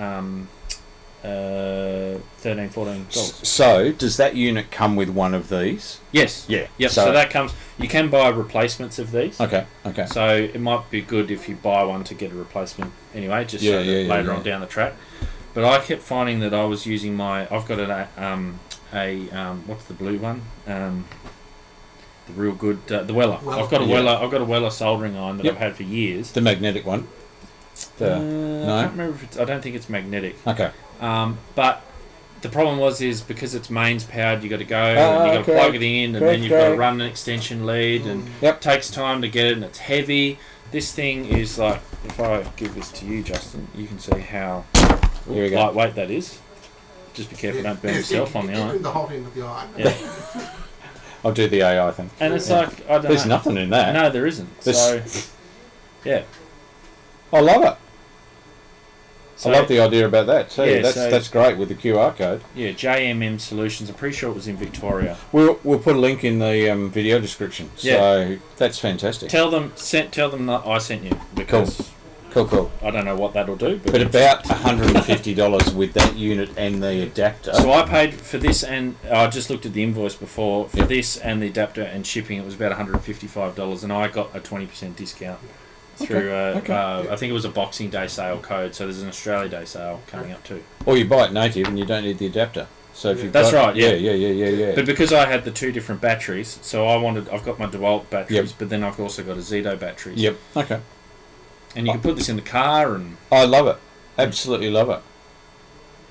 $13-14. So, does that unit come with one of these? Yes. Yeah. Yep. So that comes. You can buy replacements of these. Okay. So it might be good if you buy one to get a replacement anyway, just so that later on down the track. But I kept finding that I was using I've got what's the blue one? The real good, the Weller. I've got a Weller. I've got a Weller soldering iron that I've had for years. The magnetic one. I can't remember if I don't think it's magnetic. Okay. But the problem is because it's mains powered, you got to go and you got to plug it in, and then you've got to run an extension lead, and it takes time to get it, and it's heavy. This thing is like, if I give this to you, Justin, you can see how lightweight that is. Just be careful, don't burn yourself on the iron. The hot end of the iron. Yeah. I'll do the AI thing. And it's like, I don't know. There's nothing in that. No, there isn't. So, yeah. I love it. So, I love the idea about that too. Yeah, that's great with the QR code. Yeah, JMM Solutions. I'm pretty sure it was in Victoria. We'll put a link in the video description. So that's fantastic. Tell them that I sent you, because Cool. I don't know what that'll do. But about $150 with that unit and the adapter. So I paid for this, and I just looked at the invoice before. For this and the adapter and shipping, it was about $155, and I got a 20% discount through, I think it was a Boxing Day sale code, so there's an Australia Day sale coming up too. Or you buy it native and you don't need the adapter. So if you've That's right, yeah. Yeah. But because I had the two different batteries, so I've got my DeWalt batteries, but then I've also got a Zedo batteries. Yep, okay. And you can put this in the car, and I love it. Absolutely love it.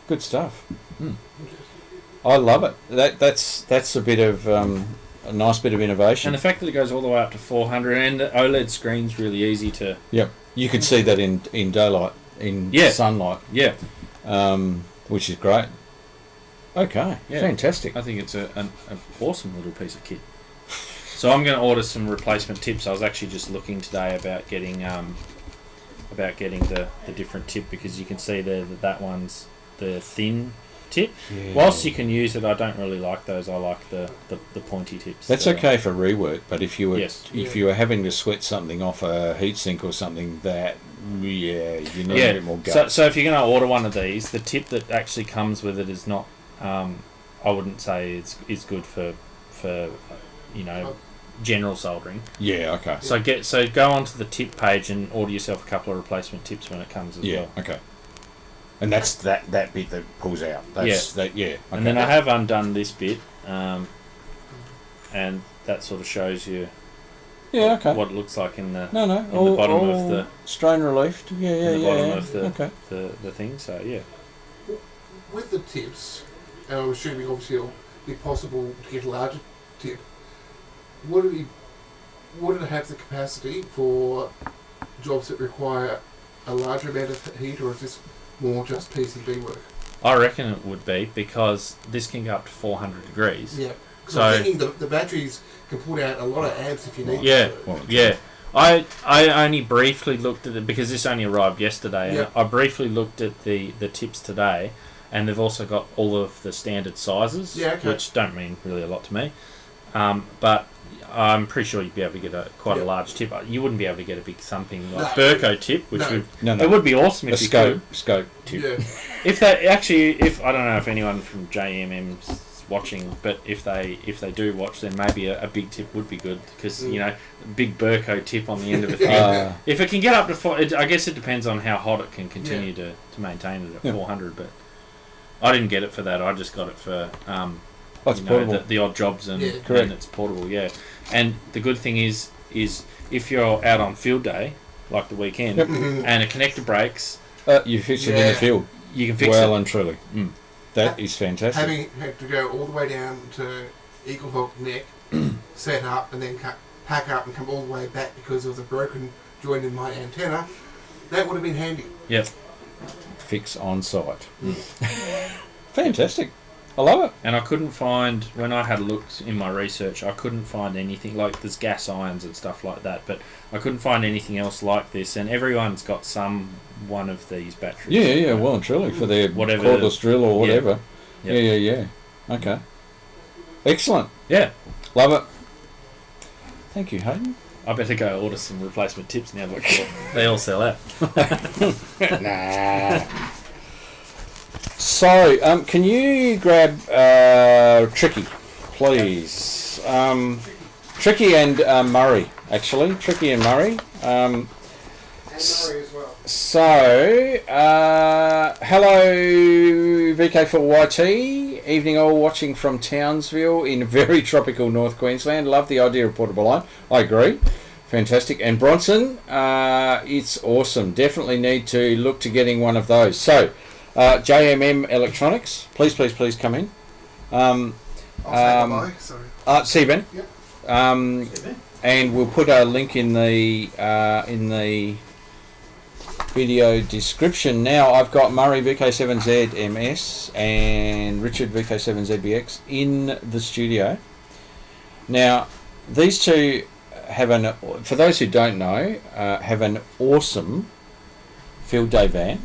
Good stuff. I love it. That's a bit of a nice bit of innovation. And the fact that it goes all the way up to 400, and the OLED screen's really easy to. Yep. You could see that in daylight, in sunlight. Yeah. Which is great. Okay. Yeah. Fantastic. I think it's an awesome little piece of kit. So I'm going to order some replacement tips. I was actually just looking today about getting the different tip, because you can see there that one's the thin tip. Yeah. Whilst you can use it, I don't really like those. I like the pointy tips. That's okay for rework, but if you were having to sweat something off a heatsink or something, you need a bit more guts. So if you're going to order one of these, the tip that actually comes with it is not. I wouldn't say it's good for general soldering. Yeah, okay. So go onto the tip page and order yourself a couple of replacement tips when it comes as well. Yeah, okay. And that's that bit that pulls out. That's that. Yeah. Okay. And then I have undone this bit, and that sort of shows you. Yeah, okay. What it looks like in the the bottom of the strain relieved. The bottom of the thing. So yeah. With the tips, and I'm assuming obviously it'll be possible to get a larger tip. Would it have the capacity for jobs that require a larger amount of heat, or is this more just PCB work? I reckon it would be, because this can go up to 400 degrees. Yeah. So I'm thinking the batteries can put out a lot of amps if you need to. Yeah. I only briefly looked at it, because this only arrived yesterday. Yep. And I briefly looked at the tips today, and they've also got all of the standard sizes, which don't mean really a lot to me. But I'm pretty sure you'd be able to get quite a large tip. You wouldn't be able to get a big thumping like Burko tip, which it would be awesome if you could. Scope tip. Yeah. If I don't know if anyone from JMM's watching, but if they do watch, then maybe a big tip would be good, because big Burko tip on the end of a thing. If it can get up to 4, I guess it depends on how hot it can continue to maintain it at 400. But I didn't get it for that. I just got it for the odd jobs and it's portable. Yeah. And the good thing is if you're out on field day, like the weekend, and a connector breaks, you fix it in the field. You can fix it. Well and truly. That is fantastic. Having had to go all the way down to Eagle Hawk Neck, set up, and then pack up and come all the way back because there was a broken joint in my antenna, that would have been handy. Yep. Fix on site. Fantastic. I love it. And I couldn't find, when I had a look in my research, I couldn't find anything like there's gas irons and stuff like that, but I couldn't find anything else like this. And everyone's got one of these batteries. Yeah, well and truly for their whatever cordless drill or whatever. Yep. Yeah. Okay. Excellent. Yeah. Love it. Thank you, Hayden. I better go order some replacement tips now. They all sell out. Nah. So, can you grab Tricky, please? Tricky and Murray, actually. Tricky and Murray. And Murray as well. So, hello VK4YT. Evening all, watching from Townsville in very tropical North Queensland. Love the idea of portable line. I agree. Fantastic. And Bronson, it's awesome. Definitely need to look to getting one of those. So, JMM Electronics, please come in. I'll say bye, sorry. Seben. Yep. And we'll put a link in the video description. Now I've got Murray VK7ZMS and Richard VK7ZBX in the studio. Now these two have for those who don't know, have an awesome field day van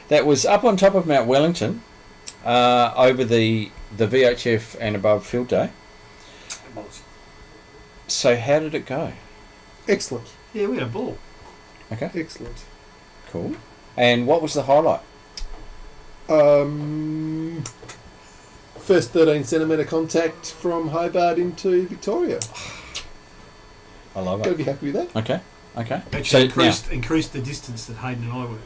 that was up on top of Mt Wellington over the VHF and above field day. So how did it go? Excellent. Yeah, we had a ball. Okay. Excellent. Cool. And what was the highlight? First 13 centimetre contact from Hobart into Victoria. I love Got to it. be happy with that. Okay. Actually, increased the distance that Hayden and I worked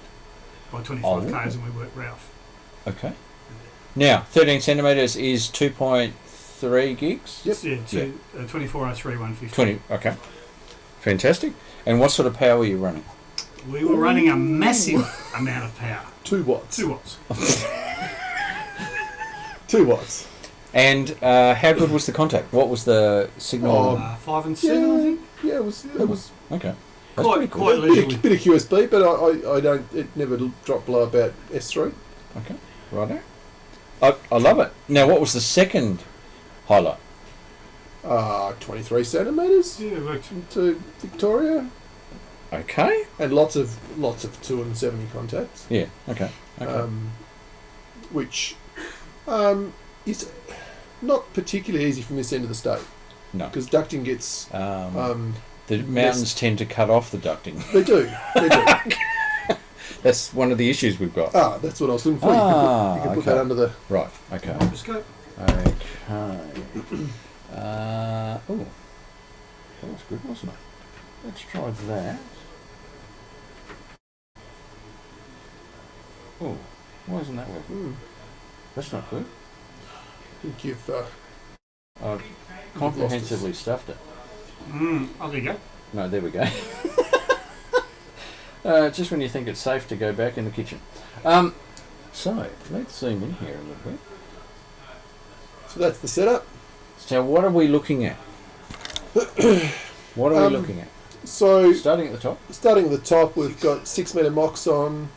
by 25 k's, and we worked Ralph. Okay. Now, 13 centimetres is 2.3 gigs? Yep. Yeah, 2403 150. 20. Okay. Fantastic. And what sort of power were you running? We were running a massive amount of power. 2 watts. 2 watts. 2 watts. And how good was the contact? What was the signal? 5 and 7, I think. Yeah, it was Okay. That's pretty cool. Quite leisurely. bit of QSB, but I don't. It never dropped below about S3. Okay. Righto. I love it. Now, what was the second highlight? 23 centimetres Yeah, it worked. into Victoria, Okay. and lots of 270 contacts. Yeah. Okay. Which is not particularly easy from this end of the state, No. because ducting gets The mountains tend to cut off the ducting. they do. That's one of the issues we've got. That's what I was looking for. You can put okay. that under the. Right. Okay. Microscope. Okay. That was good, wasn't it? Let's try that. Oh, why isn't that working? That's not good. I think you've I've comprehensively stuffed it. Oh, there you go. No, there we go. Just when you think it's safe to go back in the kitchen. So, let's zoom in here a little bit. So that's the setup. So, what are we looking at? What are we looking at? So Starting at the top? starting at the top, we've got 6 metre MOX on,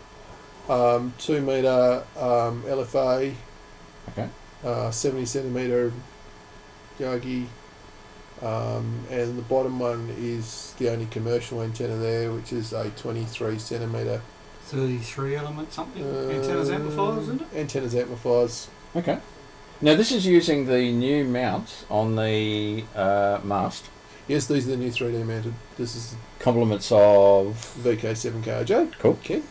2 metre LFA, Okay. 70 centimetre Yagi, and the bottom one is the only commercial antenna there, which is a 23 centimetre 33 element something. Antennas amplifiers, isn't it? Antennas amplifiers. Okay. Now, this is using the new mount on the mast. Yes, these are the new 3D mounted. This is Compliments of... VK7KRJ. Cool. Okay.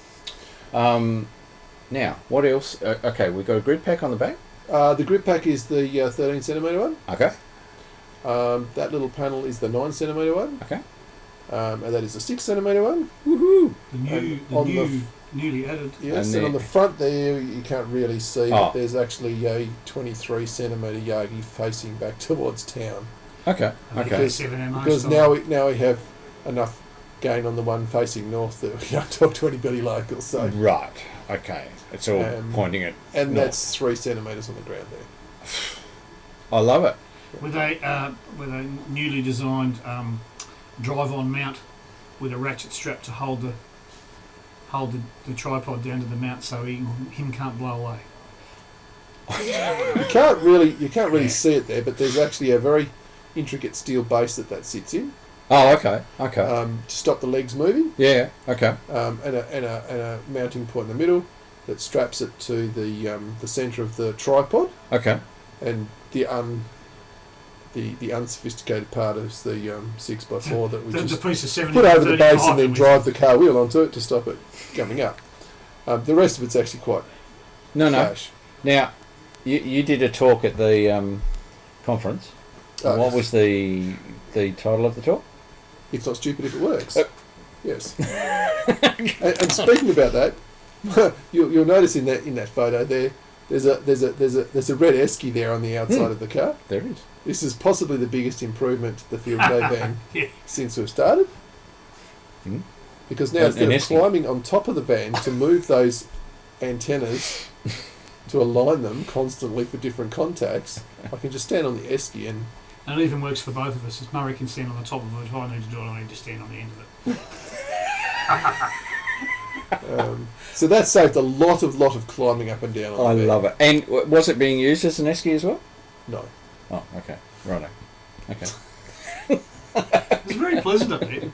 Now, what else? Okay, we've got a grid pack on the back. The grid pack is the 13 centimetre one. Okay. That little panel is the 9 centimetre one. Okay. And that is the 6 centimetre one. Woohoo! Newly added. Yes, And and on the front there you can't really see, Oh. but there's actually a 23 centimetre Yagi facing back towards town. Okay. Okay. Because now we have enough gain on the one facing north that we don't talk to anybody local. So Right. Okay. It's all pointing at and north. that's 3 centimetres on the ground there. I love it. With a newly designed drive-on mount with a ratchet strap to hold hold the tripod down to the mount so him can't blow away. You can't really see it there, but there's actually a very intricate steel base that sits in. Oh, okay. To stop the legs moving. Yeah. Okay. And a mounting point in the middle that straps it to the centre of the tripod. Okay. And the unsophisticated part is the 6x4 that we just piece of 70 put over the base and then with drive the car wheel onto it to stop it coming up. The rest of it's actually quite cash. Now, you did a talk at the conference. What was the title of the talk? It's Not Stupid If It Works. Yes. and speaking about that, you'll notice in that photo there's a red esky there on the outside of the car. There is. This is possibly the biggest improvement to the field day van since we've started. Mm. Because now instead of climbing on top of the van to move those antennas to align them constantly for different contacts, I can just stand on the esky and it even works for both of us. As Murray can stand on the top of it, if I need to do it, I need to stand on the end of it. So that saved a lot of climbing up and down on the van. I love it. And was it being used as an esky as well? No. Oh, okay. Righto. Okay. It was very pleasant up there.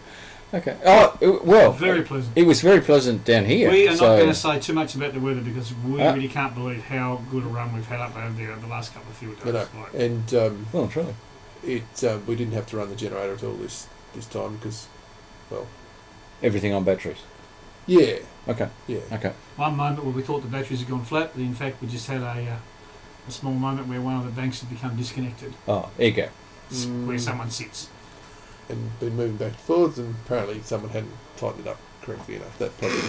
Okay. Oh, well. Very pleasant. It was very pleasant down here. We are not going to say too much about the weather because we really can't believe how good a run we've had up over there the last couple of field days. And well, truly. We didn't have to run the generator at all this time because, well, everything on batteries. Yeah. Okay. Yeah. Okay. One moment where we thought the batteries had gone flat, but in fact we just had a small moment where one of the banks had become disconnected. Oh, ego. Where someone sits. And been moving back and forth, and apparently someone hadn't tightened it up correctly enough. That probably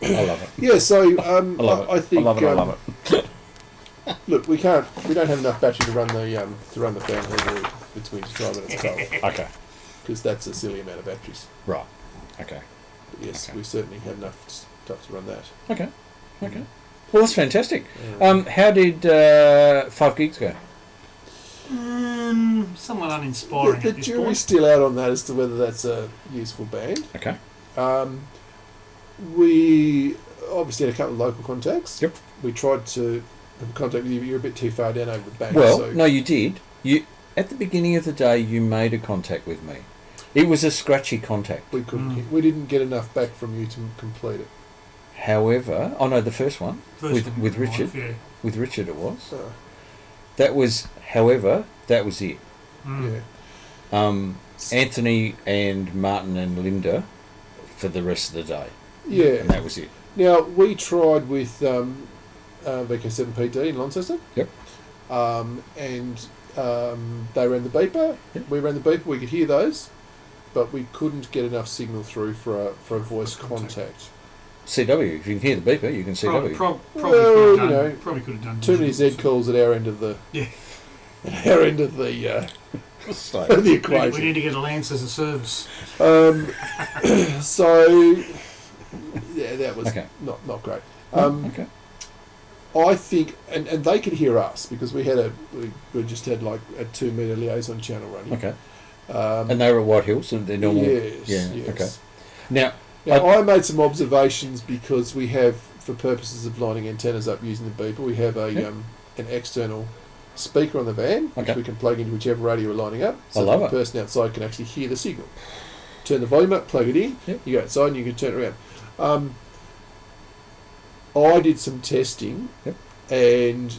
I love it. Yeah. So I think. I love it. Look, we don't have enough battery to run the fan here if it's winter time and it's cold. Okay. Because that's a silly amount of batteries. Right. Okay. But yes, we certainly have enough stuff to run that. Okay. Okay. Well, that's fantastic. How did 5 gigs go? Somewhat uninspiring. The jury's still out on that as to whether that's a useful band. Okay. We obviously had a couple of local contacts. Yep. We tried to have contact with you, but you're a bit too far down over the bank. Well, so no, you did. At the beginning of the day, you made a contact with me. It was a scratchy contact. we couldn't. We didn't get enough back from you to complete it. However, the first one with Richard. With Richard, it was. That was. However, that was it. Yeah. Anthony and Martin and Linda for the rest of the day. Yeah. And that was it. Now we tried with VK7PD in Launceston. Yep. And they ran the beeper. Yep. We ran the beeper. We could hear those, but we couldn't get enough signal through for a voice contact. CW. If you can hear the beeper, you can CW. Probably could have done too many Z calls at our end of the our end of the the equation. We need to get a Lance as a service. So yeah, that was not great. Okay. I think, and they could hear us because we just had like a 2 metre liaison channel running. Okay. And they were at White Hills, and they're normal. Yes. Okay. Now I made some observations because we have, for purposes of lining antennas up using the beeper, we have an external speaker on the van, which we can plug into whichever radio we're lining up, so the person outside can actually hear the signal. Turn the volume up, plug it in, you go outside and you can turn it around. I did some testing, and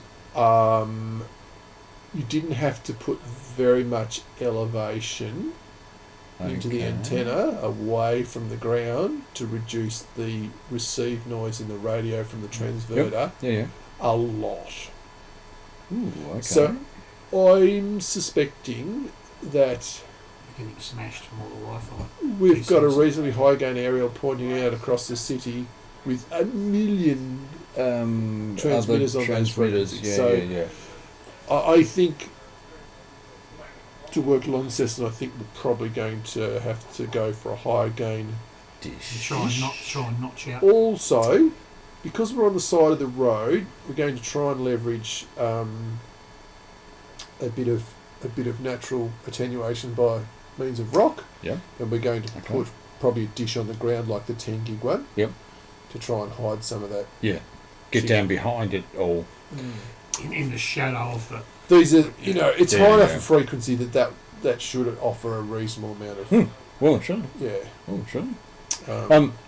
you didn't have to put very much elevation into the antenna away from the ground to reduce the received noise in the radio from the transverter a lot. Ooh, okay. So I'm suspecting that getting smashed from all the Wi-Fi. We've got a reasonably high gain aerial pointing out across the city with a million transmitters on those frequencies. I think to work Launceston, I think we're probably going to have to go for a higher gain dish. Try and notch out. Also, because we're on the side of the road, we're going to try and leverage a bit of natural attenuation by means of rock. Yeah. And we're going to put probably a dish on the ground like the 10 gig one. Yep. To try and hide some of that. Yeah. Get down behind it all. In the shadow of the... These are, it's high enough a frequency that should offer a reasonable amount of... Well, it should. Yeah. Well, it should.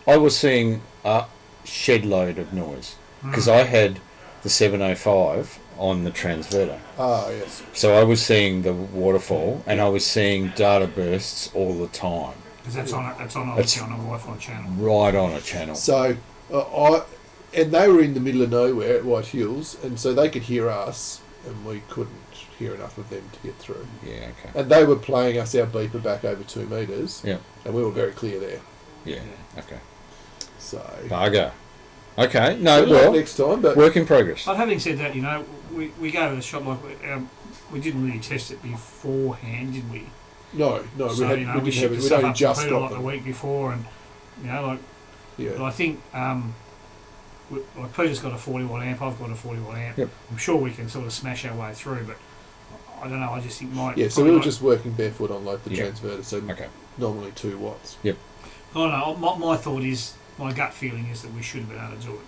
I was seeing a shed load of noise because I had the 705 on the transverter. Ah, yes. So I was seeing the waterfall and I was seeing data bursts all the time. Because that's on a Wi-Fi channel. Right on a channel. So and they were in the middle of nowhere at White Hills, and so they could hear us, and we couldn't hear enough of them to get through. Yeah, okay. And they were playing us our beeper back over 2 metres. Yeah. And we were very clear there. Yeah, okay. So... Bugger. Okay, no, well, next time, but... Work in progress. But having said that, we go to the shop, we didn't really test it beforehand, did we? No, So, we didn't have it. We'd We'd only just got the them. week before, and, Yeah. But I think... like Peter's got a 40 watt amp, I've got a 40 watt amp. Yep. I'm sure we can sort of smash our way through, but I don't know, I just think might... Yeah, so we were just working barefoot on like the transverter, so okay. Normally 2 watts. Yep. I don't know, my thought is, my gut feeling is that we should have been able to do it,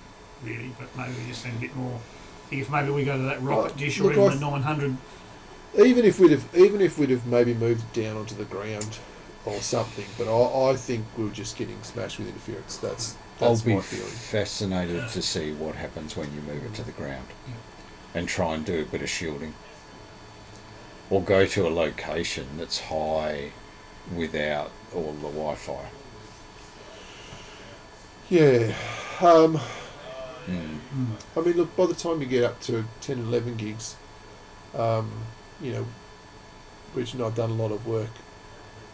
really, but maybe we just need a bit more... I think if maybe we go to that rocket dish or even the 900... Even if we'd have maybe moved it down onto the ground or something, but I think we were just getting smashed with interference. That's I'll be my feeling. fascinated to see what happens when you move it to the ground and try and do a bit of shielding. Or go to a location that's high without all the Wi-Fi. Yeah. I mean, look, by the time you get up to 10 and 11 gigs, Rich and I have done a lot of work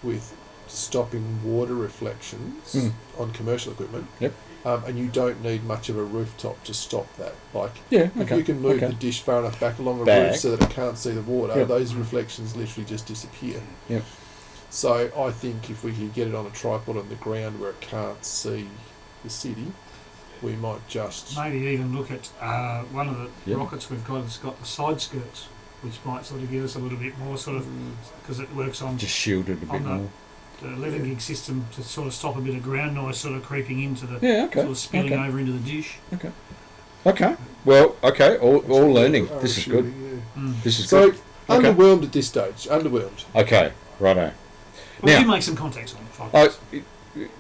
with stopping water reflections on commercial equipment. Yep. And you don't need much of a rooftop to stop that. Like, if you can move the dish far enough back along the roof so that it can't see the water, those reflections literally just disappear. Yep. So I think if we could get it on a tripod on the ground where it can't see the city, we might just... Maybe even look at one of the rockets we've got has got the side skirts, which might sort of give us a little bit more sort of... Because it works on... Just shielded a bit more. The 11 gig system to sort of stop a bit of ground noise sort of creeping into the... okay. Sort of spilling over into the dish. Okay. Well, okay, all learning. This is good. This is good. Underwhelmed at this stage. Underwhelmed. Okay, righto. Well, you make some contacts on it.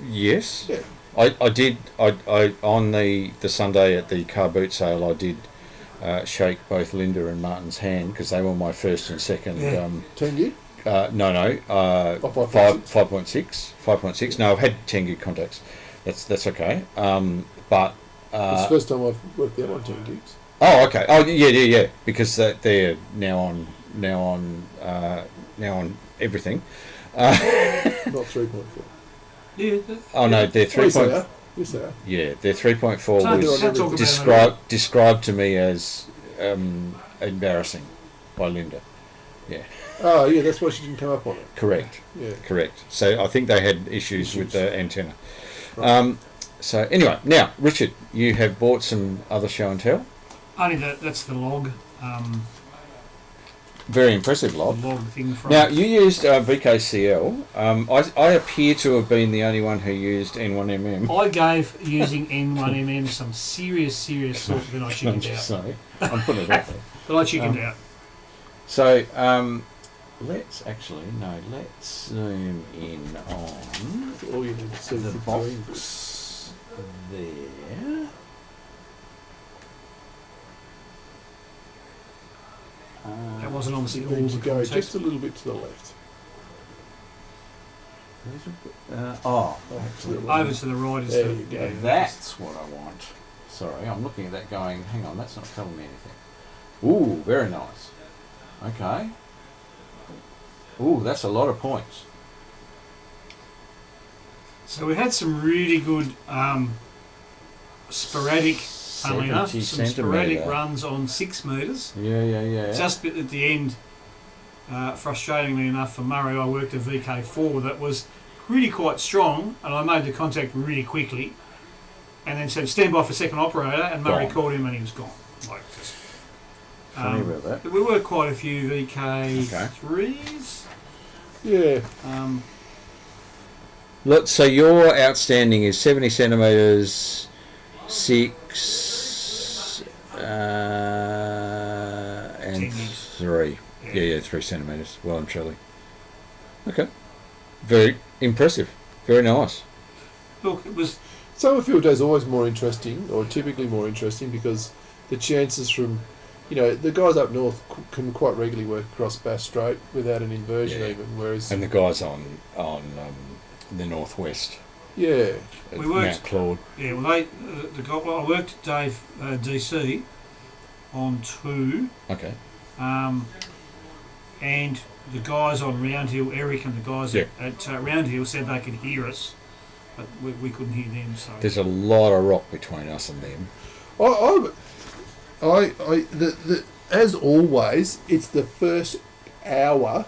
Yes. Yeah. I did. I on the Sunday at the car boot sale, I did shake both Linda and Martin's hand because they were my first and second. 10 gig? No. 5.6. No, I've had 10 gig contacts. That's okay. But it's the first time I've worked there on 10 gigs. Oh, okay. Oh, yeah. Because they're now on everything. Not 3.4. Yeah. Oh no, they're 3.4. Yes, they are. Yeah, their 3.4 was described to me as embarrassing by Linda. Yeah. Oh, yeah, that's why she didn't come up on it. Correct. Yeah. Correct. So I think they had issues with the antenna. Right. So anyway, now Richard, you have bought some other show and tell. Only that's the log. Very impressive log. Thing from now you used VKCL. I appear to have been the only one who used N1MM. I gave using N1MM some serious thought, but I chickened out. Sorry, I'm putting it out there. But I chickened out. So let's zoom in on all you need to see the box there. That wasn't obviously all need the to go context. just a little bit to the left. Over to the right is there the... you go. Yeah, That's what I want. Sorry, I'm looking at that going, hang on, that's not telling me anything. Ooh, very nice. Okay. Ooh, that's a lot of points. So we had some really good sporadic, funnily enough, some 70 sporadic centimetre. runs on 6 metres. Yeah. Just at the end, frustratingly enough for Murray, I worked a VK4 that was really quite strong, and I made the contact really quickly, and then said stand by for second operator, and Murray called him and he was gone. Like just, Funny about that. But we worked quite a few VK3s. Yeah. So your outstanding is 70 centimetres, 6 and 3. Yeah, 3 centimetres. Well and truly. Okay. Very impressive. Very nice. Look, it was... Summerfield Day is always more interesting, or typically more interesting, because the chances from, the guys up north can quite regularly work across Bass Strait without an inversion even, whereas... And the guys on the northwest. Yeah. We worked... Mount Claude. Yeah, well, I worked at Dave DSE on 2. Okay. And the guys on Round Hill, Eric and the guys at Round Hill said they could hear us, but we couldn't hear them. So there's a lot of rock between us and them. As always, it's the first hour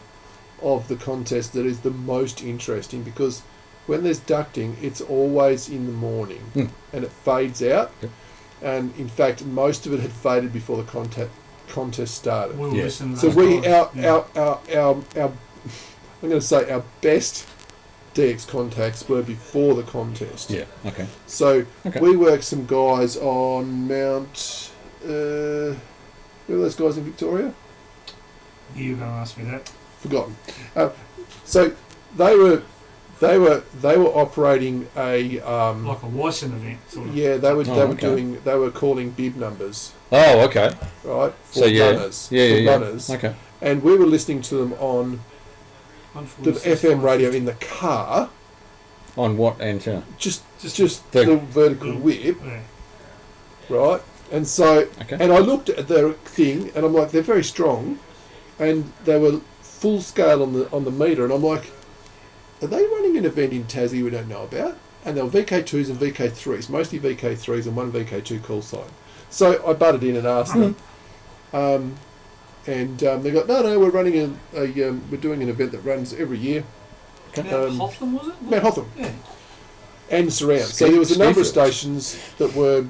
of the contest that is the most interesting, because when there's ducting, it's always in the morning and it fades out. Yep. And in fact, most of it had faded before the contest started. We'll listen to So those our I'm going to say our best DX contacts were before the contest. Yeah. Okay. So we worked some guys on Mount. Who are those guys in Victoria? You were going to ask me that. Forgotten. So they were operating a like a Wyson event. Sort of. Yeah, they were calling bib numbers. Oh, okay. Right. For runners. Runners. Okay. And we were listening to them on the FM radio in the car. On what antenna? Just the vertical whip. Yeah. Right. And so, and I looked at their thing, and I'm like, they're very strong, and they were full scale on the meter, and I'm like, are they running an event in Tassie we don't know about? And they were VK2s and VK3s, mostly VK3s and one VK2 call sign. So I butted in and asked them, and they got, no, we're running we're doing an event that runs every year. Mount Hotham, was it? Mount Hotham. Yeah. And surround. So there was a number of stations that were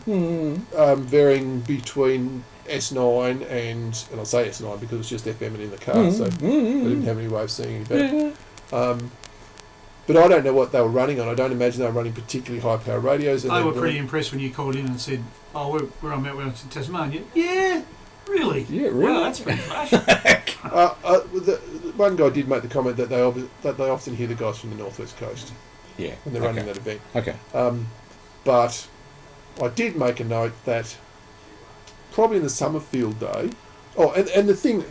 varying between S9 and I'll say S9 because it was just FM and in the car, so I didn't have any way of seeing any better. But I don't know what they were running on. I don't imagine they were running particularly high power radios. They were pretty impressed when you called in and said, "Oh, we're on Mt Wellington, Tasmania." Yeah, really. Yeah, really. Wow, that's pretty flash. One guy did make the comment that they often hear the guys from the northwest coast. Yeah, when they're running that event. Okay. But I did make a note that probably in the Summerfield Day. Oh, and the thing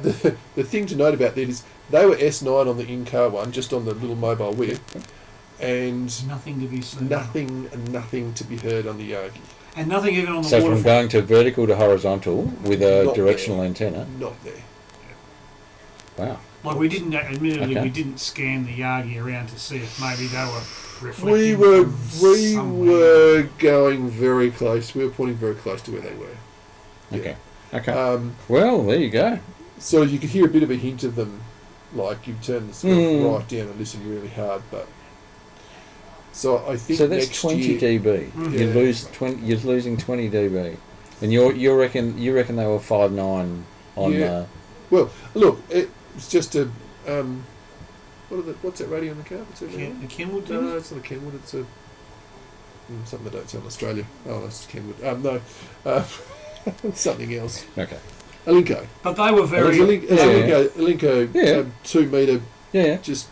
to note about that is they were S9 on the in-car one, just on the little mobile whip, and nothing to be seen. Nothing to be heard on the Yagi. And nothing even on the So waterfront. from going to vertical to horizontal with a directional antenna. Not there. Wow. Like we didn't, admittedly, we didn't scan the Yagi around to see if maybe they were reflecting. We were going very close. We were pointing very close to where they were. Okay. Okay. Well, there you go. So you could hear a bit of a hint of them, like you turn the speaker right down and listen really hard. But so I think so. That's next 20 year, dB. You lose 20. You're losing 20 dB, and you reckon they were 5.9 on. Yeah. Well, look, it's just a what's that radio in the car? What's that the Kenwood. No, it's not a Kenwood. It's a something they don't sell in Australia. Oh, that's Kenwood. No. Something else. Okay. Alinco. But they were very... Alinco 2 metre... Yeah. Just...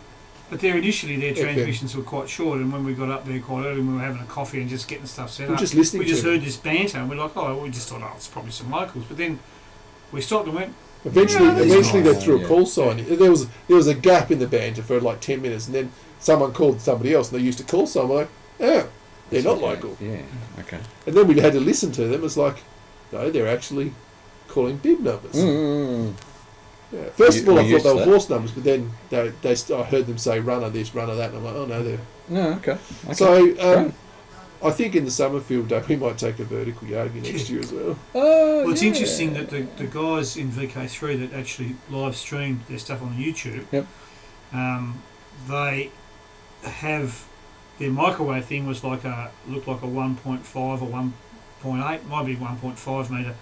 But initially their transmissions were quite short, and when we got up there quite early and we were having a coffee and just getting stuff set up, just listening we just heard this banter and we're like, we just thought, it's probably some locals. But then we stopped and went... Eventually they threw a call sign. There was a gap in the banter for like 10 minutes, and then someone called somebody else and they used a call sign. We're like, they're not local. Yeah, okay. And then we had to listen to them. It's like, no, they're actually calling bib numbers. Yeah. First of all, I thought they were horse numbers, but then I heard them say runner this, runner that, and I'm like, oh no, they're... No, okay. So I think in the Summerfield Day we might take a vertical Yagi next year as well. Well, it's interesting that the guys in VK3 that actually live streamed their stuff on YouTube, they have their microwave thing was looked like a 1.5 or 1.8, might be 1.5 metre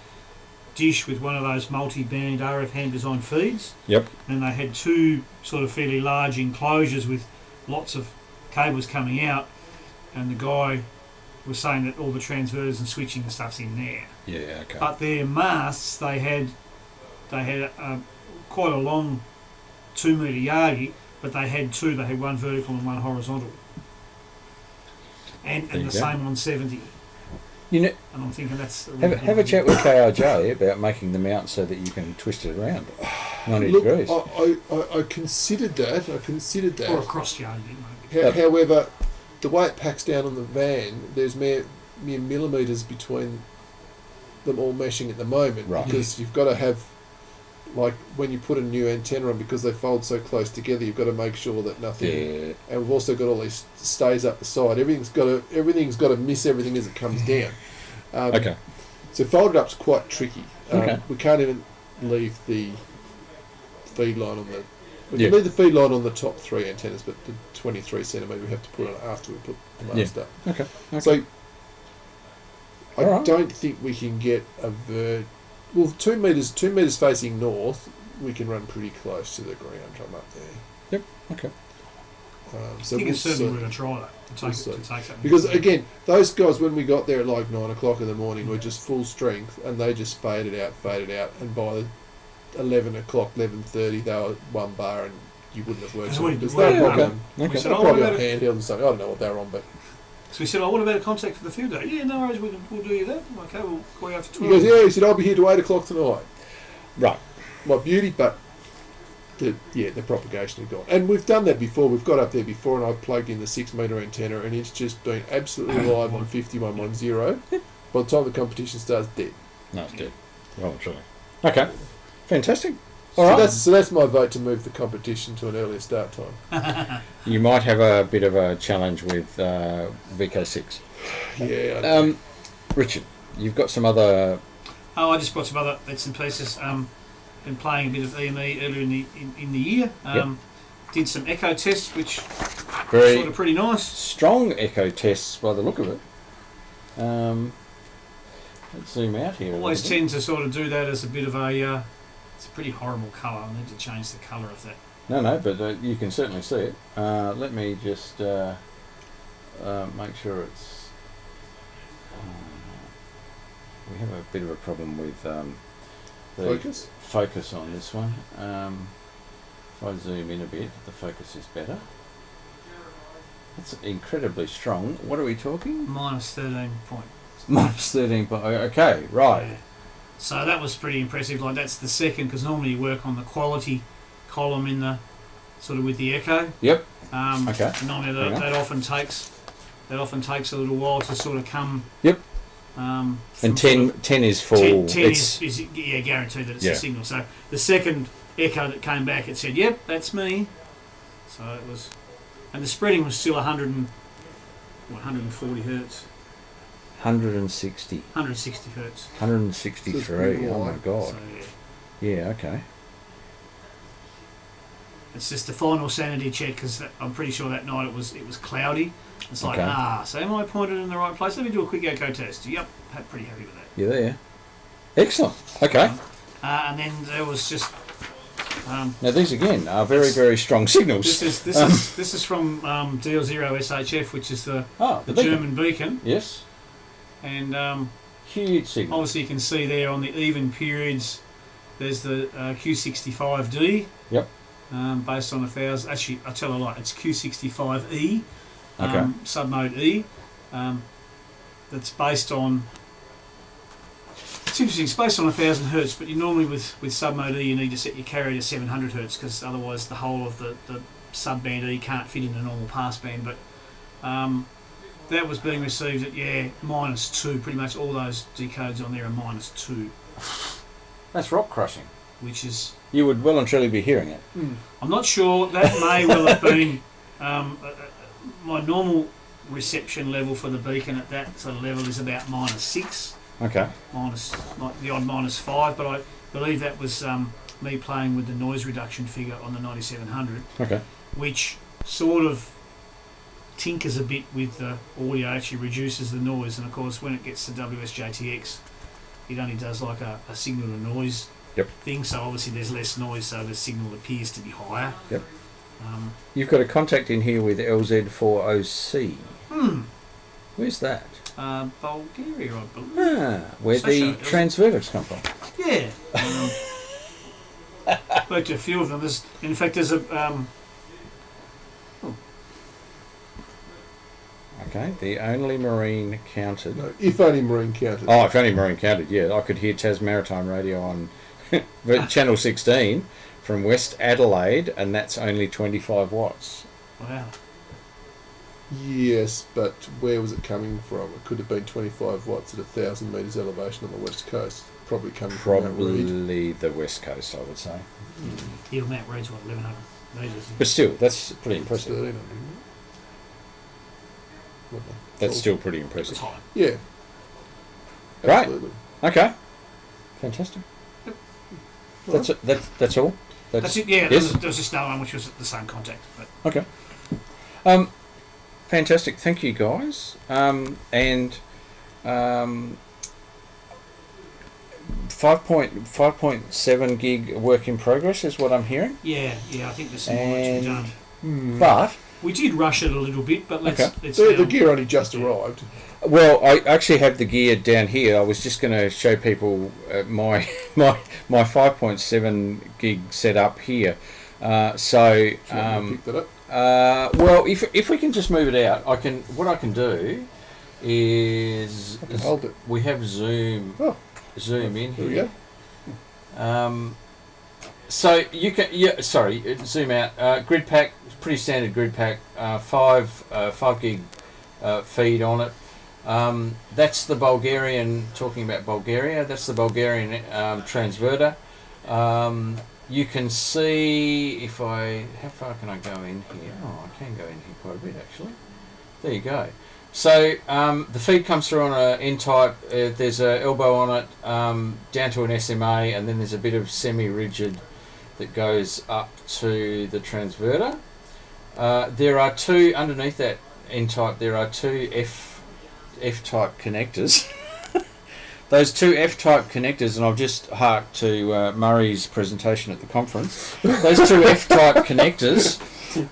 dish with one of those multi-band RF hand design feeds. Yep. And they had two sort of fairly large enclosures with lots of cables coming out, and the guy was saying that all the transverters and switching and stuff's in there. Yeah, okay. But their masts, they had quite a long 2 metre yardie, but they had two. They had one vertical and one horizontal, and the same on 70. You know, and I'm thinking that's have a chat with KRJ about making the mount so that you can twist it around 90 degrees. I considered that. Or a cross yard, maybe. However, the way it packs down on the van, there's mere millimetres between them all meshing at the moment, right? Because you've got to have, like, when you put a new antenna on, because they fold so close together, you've got to make sure that nothing. Yeah. And we've also got all these stays up the side. Everything's got to miss everything as it comes down. Okay. So folded up's quite tricky. Okay. We can't even leave the feed line on the. We can leave the feed line on the top three antennas, but the 23 centimetre we have to put on after we put the mast up. Okay. So I don't think we can get well, 2 metres facing north, we can run pretty close to the ground come up there. Yep. Okay. So I think it's certainly we're going to try that to take something. Because again, those guys, when we got there at like 9 o'clock in the morning, were just full strength, and they just faded out, and by 11 o'clock, 11:30, they were one bar, and you wouldn't have worked. Because they were probably on handheld and something. I don't know what they were on, but. So we said, what about a contact for the field day? Yeah, no worries, we'll do you that. Okay, we'll call you after 12. He goes, he said, I'll be here till 8 o'clock tonight. Right. My beauty, but the propagation had gone. And we've done that before. We've got up there before, and I've plugged in the 6 metre antenna, and it's just been absolutely live on 5110. By the time the competition starts, dead. No, it's dead. Oh, truly. Okay. Fantastic. All right. So that's my vote to move the competition to an earlier start time. You might have a bit of a challenge with VK6. Yeah. Richard, you've got some other. Oh, I just brought some other bits and pieces. Been playing a bit of EME earlier in the year. Did some echo tests, which very sort of pretty nice. Strong echo tests by the look of it. Let's zoom out here. Always tend to sort of do that as a bit of a. It's a pretty horrible colour. I need to change the colour of that. No, but you can certainly see it. Let me just make sure it's. We have a bit of a problem with the focus on this one. If I zoom in a bit, the focus is better. That's incredibly strong. What are we talking? Minus 13 point. Minus 13 point. Okay, right. Yeah. So that was pretty impressive. Like, that's the second, because normally you work on the quality column in the sort of with the echo. Yep. Okay. Normally that often takes a little while to sort of come. Yep. And 10 is full. 10 is guaranteed that it's a signal. So the second echo that came back, it said, "Yep, that's me." So it was, and the spreading was still 140 hertz. 160. 160 hertz. 163. Oh my god. So, yeah. Okay. It's just the final sanity check, because I'm pretty sure that night it was cloudy. It's like, so am I pointed in the right place? Let me do a quick echo test. Yep, pretty happy with that. You're there. Excellent. Okay. And then there was just. Now these again are very, very strong signals. This is from DL0SHF, which is the German beacon. Yes. And huge signal. Obviously, you can see there on the even periods, there's the Q65D. Yep. Based on 1,000. Actually, I tell a lie. It's Q65E. Okay. Submode E. That's based on. It's interesting. It's based on 1,000 hertz, but you normally with submode E you need to set your carrier to 700 hertz, because otherwise the whole of the subband E can't fit in a normal passband. But that was being received at -2. Pretty much all those decodes on there are -2. That's rock crushing. Which is. You would well and truly be hearing it. I'm not sure. That may well have been my normal reception level for the beacon at that sort of level is about -6. Okay. Like the odd -5, but I believe that was me playing with the noise reduction figure on the 9700. Okay. Which sort of tinkers a bit with the audio, actually reduces the noise, and of course when it gets to WSJTX it only does like a signal to noise thing, so obviously there's less noise, so the signal appears to be higher. Yep. You've got a contact in here with LZ40C. Where's that? Bulgaria, I believe. Where the transverters come from. Yeah. Worked a few of them. In fact, there's a... Okay, the only marine counted. No, if only marine counted. Oh, if only marine counted, yeah. I could hear Tas Maritime Radio on channel 16 from West Adelaide, and that's only 25 watts. Wow. Yes, but where was it coming from? It could have been 25 watts at 1,000 metres elevation on the west coast. Probably coming from Mount Reed. Probably the west coast, I would say. Yeah, Mount Reed's what, 1,100 metres? But still, that's pretty impressive. 1,300, isn't it? That's still pretty impressive. It's high. Yeah. Great. Absolutely. Okay. Fantastic. Yep. That's all. That's it, yeah. Yes? There was just another one which was the same contact. But. Okay. Fantastic. Thank you, guys. 5.7 gig work in progress is what I'm hearing. Yeah, I think there's some more to be done. But we did rush it a little bit, but let's the gear only just arrived. well, I actually have the gear down here. I was just going to show people my 5.7 gig setup here. So Pick that up. well, if we can just move it out, what I can do is I can hold it. we have Zoom in There we here. go. So you can zoom out. Grid pack, pretty standard grid pack. 5 gig feed on it. That's the Bulgarian. Talking about Bulgaria, that's the Bulgarian transverter. You can see how far can I go in here? Oh, I can go in here quite a bit actually. There you go. So the feed comes through on an N-type. There's an elbow on it down to an SMA, and then there's a bit of semi-rigid that goes up to the transverter. There are two underneath that N-type. There are two F-type connectors. Those two F-type connectors, and I've just harked to Murray's presentation at the conference. Those two F-type connectors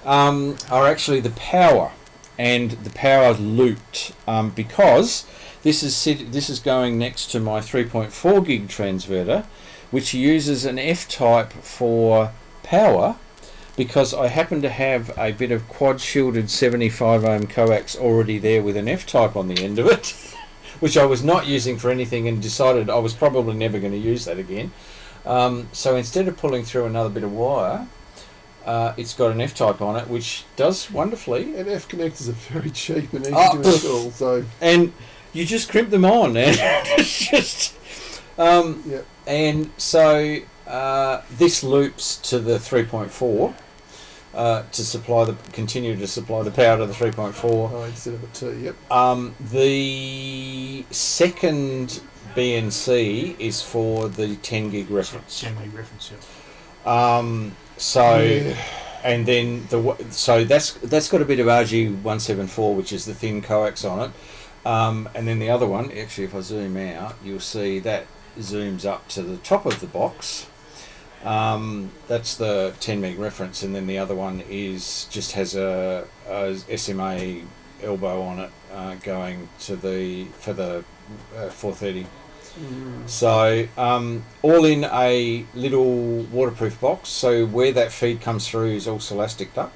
are actually the power. And the power looped because this is going next to my 3.4 gig transverter, which uses an F-type for power, because I happen to have a bit of quad shielded 75 ohm coax already there with an F-type on the end of it, which I was not using for anything and decided I was probably never going to use that again. So instead of pulling through another bit of wire, it's got an F-type on it, which does wonderfully. And F connectors are very cheap and easy to install. So and you just crimp them on, and it's just. And so this loops to the 3.4 to continue to supply the power to the 3.4. Oh, instead of a T. Yep. The second BNC is for the 10 gig reference. 10 gig reference. Yeah. And then that's got a bit of RG174, which is the thin coax on it, and then the other one, actually, if I zoom out, you'll see that zooms up to the top of the box. That's the 10 meg reference, and then the other one just has a SMA elbow on it, going for the 430. So all in a little waterproof box, so where that feed comes through is all elasticed up.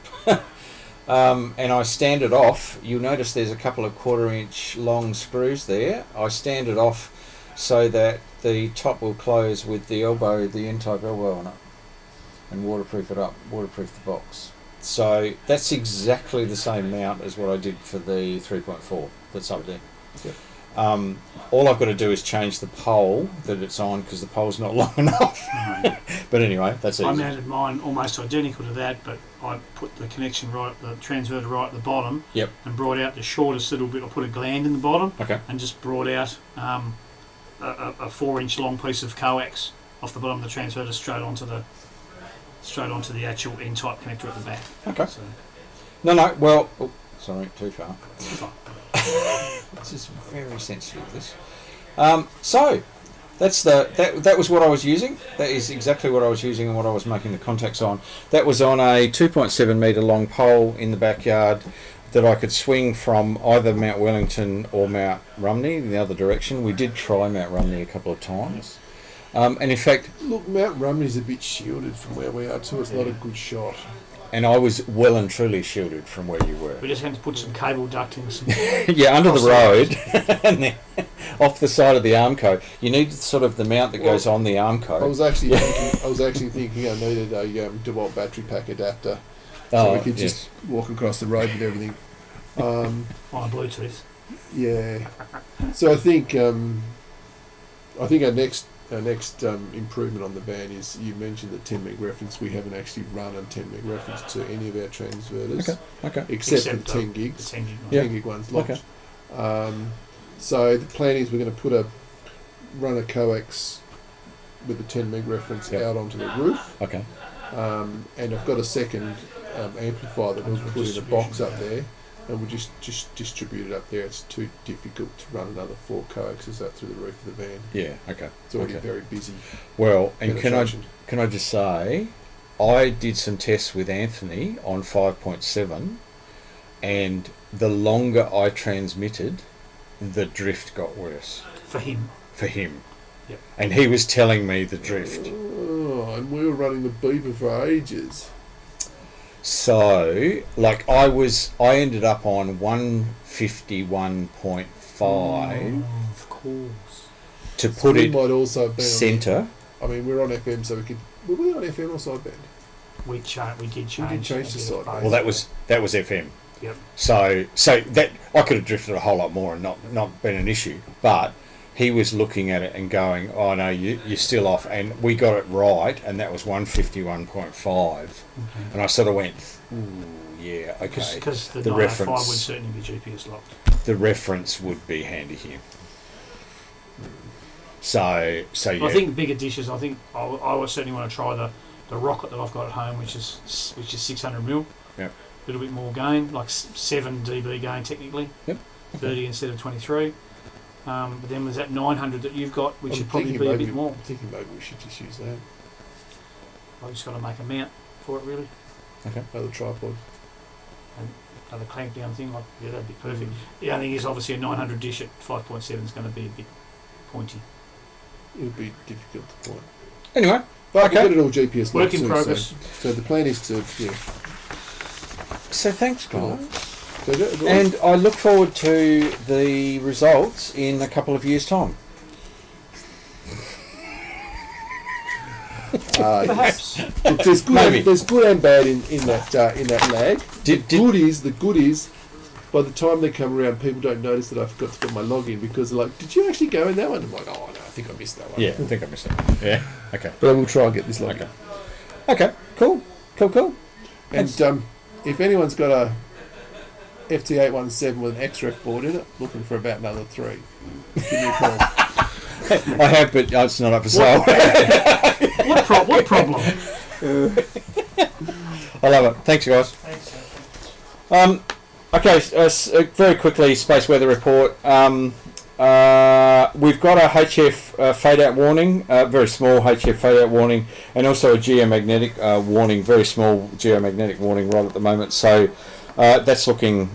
And I stand it off. You'll notice there's a couple of 1/4 inch long screws there. I stand it off so that the top will close with the N-type elbow on it, and waterproof it up, waterproof the box. So that's exactly the same mount as what I did for the 3.4 that's up there. Yep. All I've got to do is change the pole that it's on, because the pole's not long enough. But anyway, that's easy. I mounted mine almost identical to that, but I put the connection the transverter right at the bottom. Yep. And brought out the shortest little bit. I put a gland in the bottom. Okay. And just brought out a 4-inch long piece of coax off the bottom of the transverter straight onto the actual N-type connector at the back. Okay. So. No. Well, sorry, too far. This is very sensitive. This. So, that was what I was using. That is exactly what I was using and what I was making the contacts on. That was on a 2.7 metre long pole in the backyard that I could swing from either Mt Wellington or Mt Rumney in the other direction. We did try Mt Rumney a couple of times. And in fact... Look, Mt Rumney's a bit shielded from where we are too. It's not a good shot. And I was well and truly shielded from where you were. We just had to put some cable ducting. Yeah, under the road. And then off the side of the Armco. You need sort of the mount that goes on the Armco. I was actually thinking I needed a DeWalt battery pack adapter. So we could just walk across the road with everything. On Bluetooth. Yeah. So I think our next improvement on the van is, you mentioned the 10 meg reference. We haven't actually run a 10 meg reference to any of our transverters. Okay. Except for the 10 gigs. The 10 gig one. 10 gig one's locked. Okay. So the plan is we're going to run a coax with the 10 meg reference out onto the roof. Okay. And I've got a second amplifier that we'll put in a box up there, and we'll just distribute it up there. It's too difficult to run another 4 coaxes up through the roof of the van. Yeah, okay. It's already very busy. Well, and can I just say, I did some tests with Anthony on 5.7, and the longer I transmitted, the drift got worse. For him. Yep. And he was telling me the drift. Oh, and we were running the beeper for ages. So, like, I ended up on 151.5. Of course. To put it might also be centre. I mean, we're on FM, so we could. Were we on FM or sideband? We did change. We did change to sideband. Well, that was FM. Yep. So that I could have drifted a whole lot more and not been an issue, but he was looking at it and going, "Oh no, you're still off." And we got it right, and that was 151.5. And I sort of went, "Ooh, yeah, okay." Because the reference would certainly be GPS locked. The reference would be handy here. So yeah. I think bigger dishes. I think I would certainly want to try the rocket that I've got at home, which is 600 mil. Yep. A little bit more gain, like 7 dB gain technically. Yep. 30 instead of 23. But then there's that 900 that you've got, which should probably be a bit more. I'm thinking maybe we should just use that. I've just got to make a mount for it, really. Okay. Another tripod. And another clamp down thing, that'd be perfect. The only thing is, obviously, a 900 dish at 5.7 is going to be a bit pointy. It'll be difficult to point. Anyway, but we'll get it all GPS. Work in progress. So the plan is to, So thanks, guys. So and I look forward to the results in a couple of years' time. Perhaps. Look, there's good and bad in that lag. The good is, by the time they come around, people don't notice that I forgot to put my login, because they're like, "Did you actually go in that one?" I'm like, "Oh no, I think I missed that one." Yeah, I think I missed that. Yeah. Okay. But I will try and get this login. Okay. Cool. And if anyone's got a FT817 with an XREF board in it, looking for about another 3, give me a call. I have, but it's not up for sale. What problem? I love it. Thanks, guys. Thanks. Okay, very quickly, space weather report. We've got a HF fade-out warning, very small HF fade-out warning, and also a geomagnetic warning, very small geomagnetic warning right at the moment. So that's looking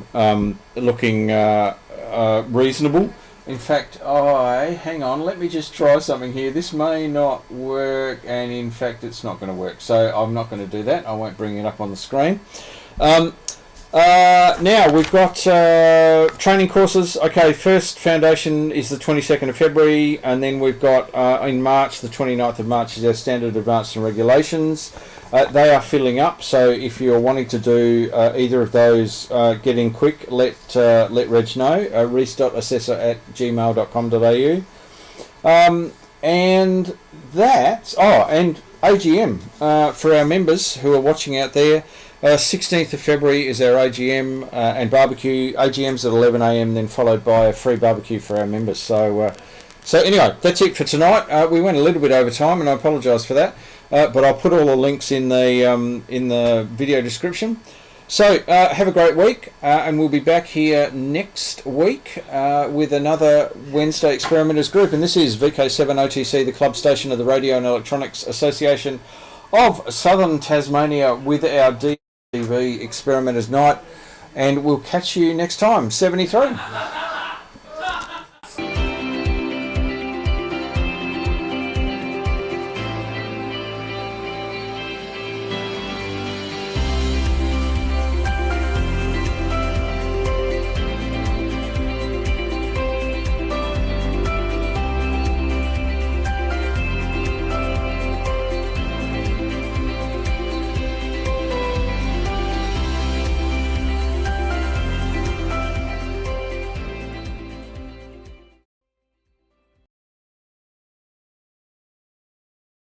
reasonable. In fact, hang on, let me just try something here. This may not work, and in fact, it's not going to work. So I'm not going to do that. I won't bring it up on the screen. Now we've got training courses. Okay, first foundation is the 22nd of February, and then we've got in March, the 29th of March is our standard advanced and regulations. They are filling up, so if you're wanting to do either of those, get in quick. Let Reg know. reast.assessor@gmail.com.au. And that. And AGM for our members who are watching out there. 16th of February is our AGM and barbecue. AGM's at 11 a.m, then followed by a free barbecue for our members. So anyway, that's it for tonight. We went a little bit over time, and I apologise for that. But I'll put all the links in the video description. So, have a great week, and we'll be back here next week with another Wednesday Experimenters group. And this is VK7OTC, the club station of the Radio and Electronics Association of Southern Tasmania, with our DTV Experimenters Night. And we'll catch you next time. 73.